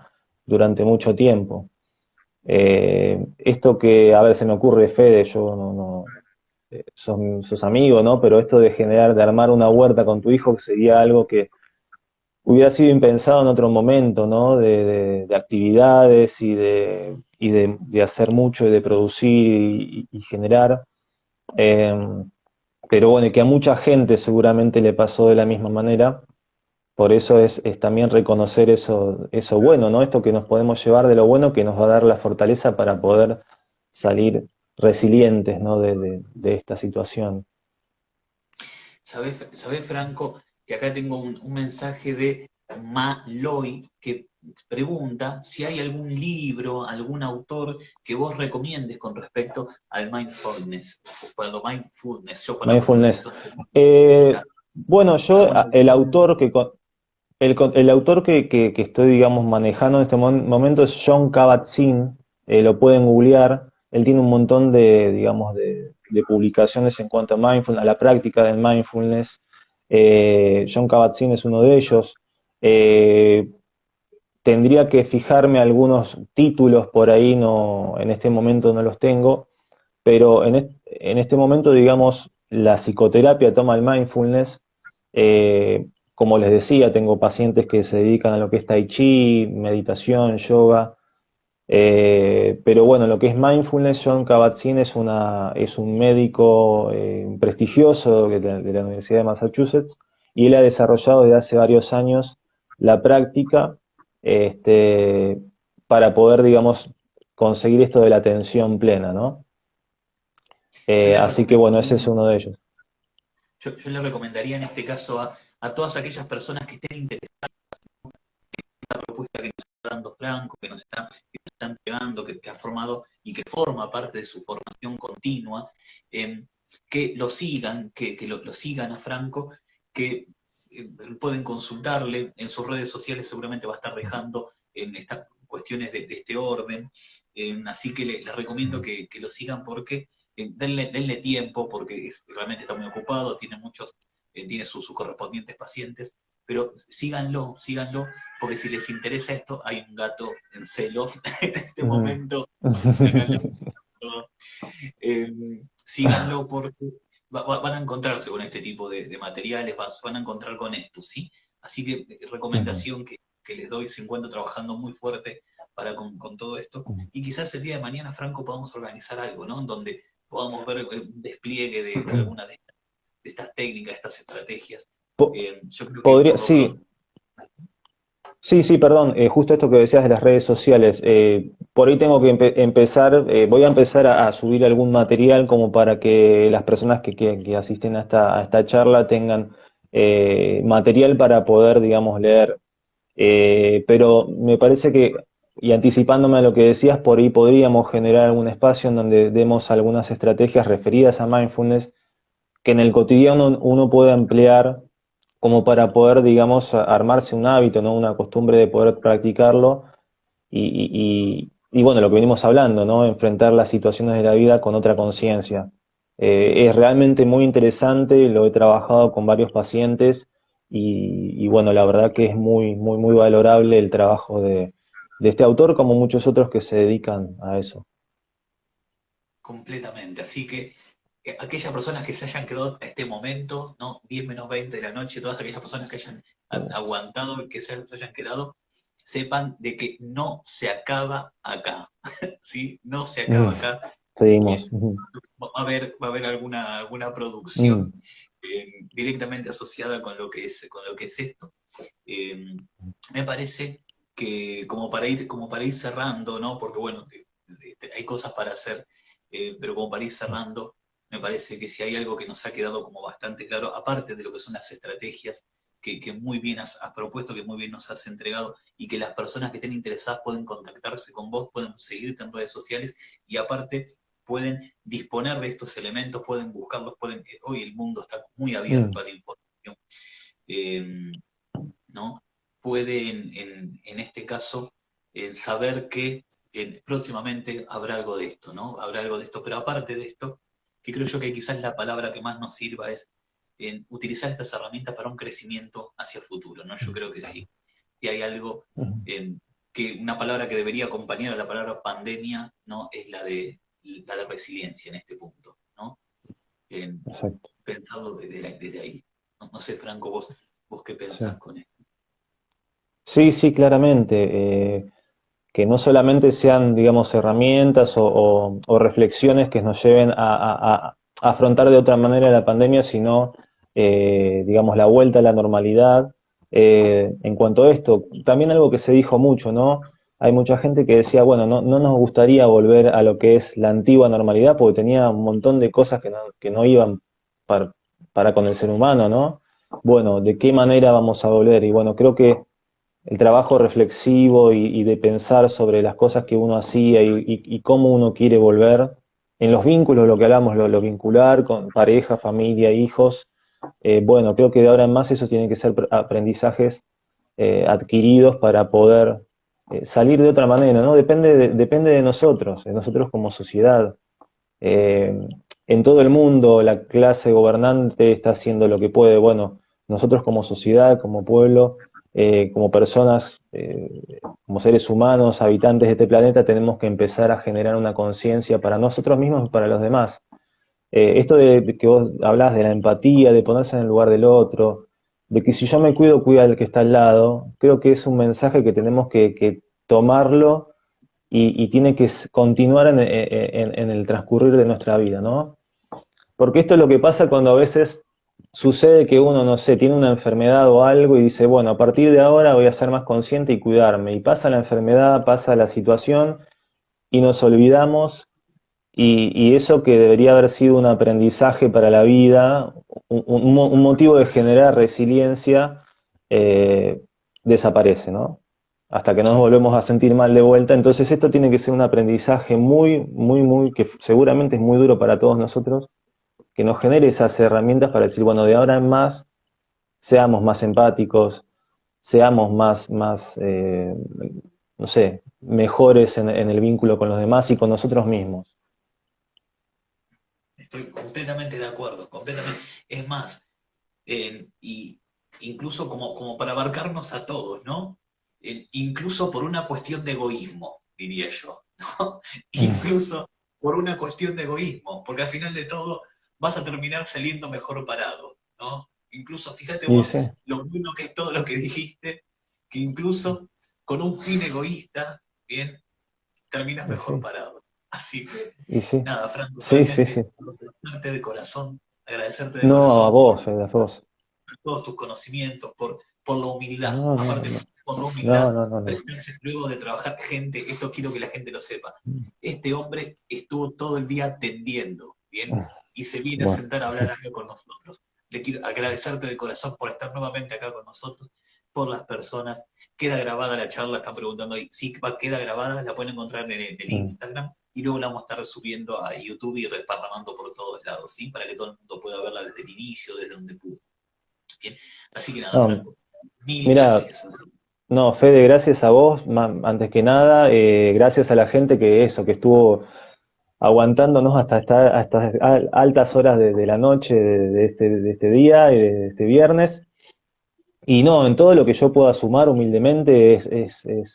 durante mucho tiempo. Esto que a ver se me ocurre, Fede, yo sos amigo, ¿no? Pero esto de generar, de armar una huerta con tu hijo, que sería algo que hubiera sido impensado en otro momento, ¿no? De actividades de hacer mucho y de producir y generar. Eh, pero bueno, y que a mucha gente seguramente le pasó de la misma manera. Por eso es también reconocer eso bueno, ¿no? Esto que nos podemos llevar de lo bueno que nos va a dar la fortaleza para poder salir resilientes, ¿no? De esta situación. ¿Sabés, Franco, que acá tengo un mensaje de Maloy que pregunta si hay algún libro, algún autor que vos recomiendes con respecto al mindfulness? Bueno, mindfulness, yo para Mindfulness. pronunciación. Eh, bueno, yo, ¿Algún el autor? autor el autor que estoy, digamos, manejando en este momento es John Kabat-Zinn, lo pueden googlear. Él tiene un montón de, digamos, de publicaciones en cuanto a mindfulness, a la práctica del mindfulness. John Kabat-Zinn es uno de ellos. Eh, Tendría que fijarme algunos títulos por ahí, no, en este momento no los tengo, pero en este momento, digamos, la psicoterapia toma el mindfulness. Como les decía, tengo pacientes que se dedican a lo que es tai chi, meditación, yoga. Pero bueno, lo que es mindfulness, John Kabat-Zinn es un médico prestigioso de la Universidad de Massachusetts y él ha desarrollado desde hace varios años la práctica este, para poder, digamos, conseguir esto de la atención plena, ¿no? Yo le Así que bueno, ese recomendaría, es uno de ellos. yo le recomendaría en este caso a todas aquellas personas que estén interesadas en la propuesta que nos está dando Franco, que nos está entregando, que ha formado y que forma parte de su formación continua, eh, que lo sigan, que lo sigan a Franco, que pueden consultarle en sus redes sociales, seguramente va a estar dejando en estas cuestiones de este orden, así que les recomiendo que lo sigan porque denle tiempo, porque realmente está muy ocupado, tiene tiene sus correspondientes pacientes, pero síganlo, porque si les interesa esto, hay un gato en celo en este Ujú. momento, acá en la eh, síganlo porque van a encontrarse con este tipo de materiales, van a encontrar con esto, ¿sí? Así que recomendación que les doy, se encuentra trabajando muy fuerte con todo esto, y quizás el día de mañana, Franco, podamos organizar algo, ¿no? En donde podamos ver un despliegue de alguna de estas técnicas, estas estrategias. Po- Yo creo que Podría, por lo pronto. sí, sí, perdón, justo esto que decías de las redes sociales, por ahí tengo que empezar, voy a empezar a subir algún material como para que las personas que asisten a esta charla tengan material para poder, digamos, leer. Pero me parece que, y anticipándome a lo que decías, por ahí podríamos generar algún espacio en donde demos algunas estrategias referidas a mindfulness que en el cotidiano uno pueda emplear como para poder, digamos, armarse un hábito, ¿no? Una costumbre de poder practicarlo y bueno, lo que venimos hablando, ¿no? Enfrentar las situaciones de la vida con otra conciencia. Es realmente muy interesante, lo he trabajado con varios pacientes y bueno, la verdad que es muy valorable el trabajo de este autor como muchos otros que se dedican a eso. Completamente. Así que aquellas personas que se hayan quedado a este momento, ¿no? 10 menos 20 de la noche, todas aquellas personas que hayan aguantado y que se hayan quedado, sepan de que no se acaba acá, ¿sí? No se Mm, acaba acá. Eh, Seguimos. va a haber alguna producción Mm, directamente asociada con lo que es esto. Eh, Me parece que como para ir cerrando, ¿no? Porque bueno, hay cosas para hacer, pero como para ir cerrando, me parece que si hay algo que nos ha quedado como bastante claro, aparte de lo que son las estrategias, que muy bien has propuesto, que muy bien nos has entregado, y que las personas que estén interesadas pueden contactarse con vos, pueden seguirte en redes sociales, y aparte pueden disponer de estos elementos, pueden buscarlos, hoy el mundo está muy abierto a la información, ¿no? Pueden en este caso saber que próximamente habrá algo de esto, ¿no? Habrá algo de esto, pero aparte de esto, que creo yo que quizás la palabra que más nos sirva es utilizar estas herramientas para un crecimiento hacia el futuro, ¿no? Yo creo que sí, que hay algo, que una palabra que debería acompañar a la palabra pandemia, ¿no? Es la de resiliencia en este punto, ¿no? Exacto. Pensarlo desde ahí. No, no sé, Franco, vos qué pensás Sí. con esto. Sí, sí, claramente. Que no solamente sean, digamos, herramientas o reflexiones que nos lleven a afrontar de otra manera la pandemia, sino, digamos, la vuelta a la normalidad. En cuanto a esto, también algo que se dijo mucho, ¿no? Hay mucha gente que decía, bueno, no nos gustaría volver a lo que es la antigua normalidad porque tenía un montón de cosas que no iban para, para con el ser humano, ¿no? Bueno, ¿de qué manera vamos a volver? Y bueno, creo que el trabajo reflexivo y de pensar sobre las cosas que uno hacía y cómo uno quiere volver, en los vínculos, lo que hablamos, lo vincular con pareja, familia, hijos, bueno, creo que de ahora en más eso tiene que ser aprendizajes adquiridos para poder salir de otra manera, ¿no? Depende de nosotros como sociedad. Eh, en todo el mundo la clase gobernante está haciendo lo que puede. Bueno, nosotros como sociedad, como pueblo, como personas, como seres humanos, habitantes de este planeta, tenemos que empezar a generar una conciencia para nosotros mismos y para los demás. Esto de que vos hablás de la empatía, de ponerse en el lugar del otro, de que si yo me cuido, cuida al que está al lado, creo que es un mensaje que tenemos que tomarlo y tiene que continuar en el transcurrir de nuestra vida, ¿no? Porque esto es lo que pasa cuando a veces sucede que uno, no sé, tiene una enfermedad o algo y dice, bueno, a partir de ahora voy a ser más consciente y cuidarme. Y pasa la enfermedad, pasa la situación y nos olvidamos y eso que debería haber sido un aprendizaje para la vida, un motivo de generar resiliencia, eh, desaparece, ¿no? Hasta que nos volvemos a sentir mal de vuelta. Entonces esto tiene que ser un aprendizaje muy, que seguramente es muy duro para todos nosotros, que nos genere esas herramientas para decir, bueno, de ahora en más, seamos más empáticos, seamos no sé, mejores en el vínculo con los demás y con nosotros mismos. Estoy completamente de acuerdo, completamente. Es más, y incluso como para abarcarnos a todos, ¿no? Incluso por una cuestión de egoísmo, diría yo, ¿no? Incluso por una cuestión de egoísmo, porque al final de todo vas a terminar saliendo mejor parado, ¿no? Incluso, fíjate Y vos, sí, lo bueno que es todo lo que dijiste, que incluso con un fin egoísta, bien, terminas y mejor sí, parado. Así que, y sí, nada, Franco, sí, sí, sí. realmente agradecerte de corazón, agradecerte de No, a corazón por vos, Fede, a vos. todos tus conocimientos, por la humildad, No, no, aparte no, por la no, humildad, no, no, no. prestarse luego de trabajar gente, esto quiero que la gente lo sepa. Este hombre estuvo todo el día atendiendo, ¿bien? Y se viene a Bueno, sentar a hablar acá con nosotros. Le quiero agradecerte de corazón por estar nuevamente acá con nosotros, por las personas. Queda grabada la charla, están preguntando ahí. Sí, queda grabada, la pueden encontrar en el Instagram y luego la vamos a estar subiendo a YouTube y reparramando por todos lados, ¿sí? Para que todo el mundo pueda verla desde el inicio, desde donde pudo. Bien. Así que nada, no, Franco, mil mira, gracias. no, Fede, gracias a vos, antes que nada, gracias a la gente que eso, que estuvo aguantándonos hasta altas horas de la noche de este día y de este viernes. Y no, en todo lo que yo pueda sumar humildemente es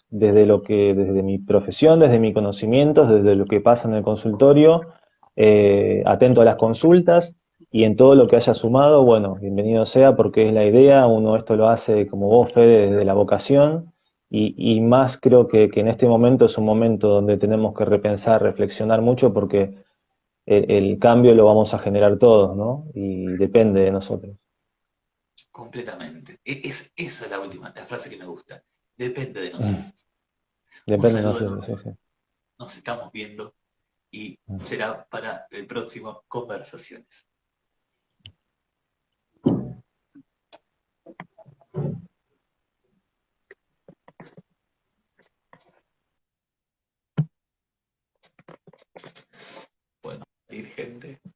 desde desde mi profesión, desde mi conocimiento, desde lo que pasa en el consultorio, atento a las consultas y en todo lo que haya sumado, bueno, bienvenido sea porque es la idea, uno esto lo hace como vos, Fede, desde la vocación y más creo que en este momento es un momento donde tenemos que repensar, reflexionar mucho porque el cambio lo vamos a generar todos, ¿no? Y depende de nosotros. Completamente. Esa es la última, la frase que me gusta. Depende de nosotros. Un Depende de saludo nosotros, enorme. sí, sí. Nos estamos viendo y será para el próximo Conversaciones. gente.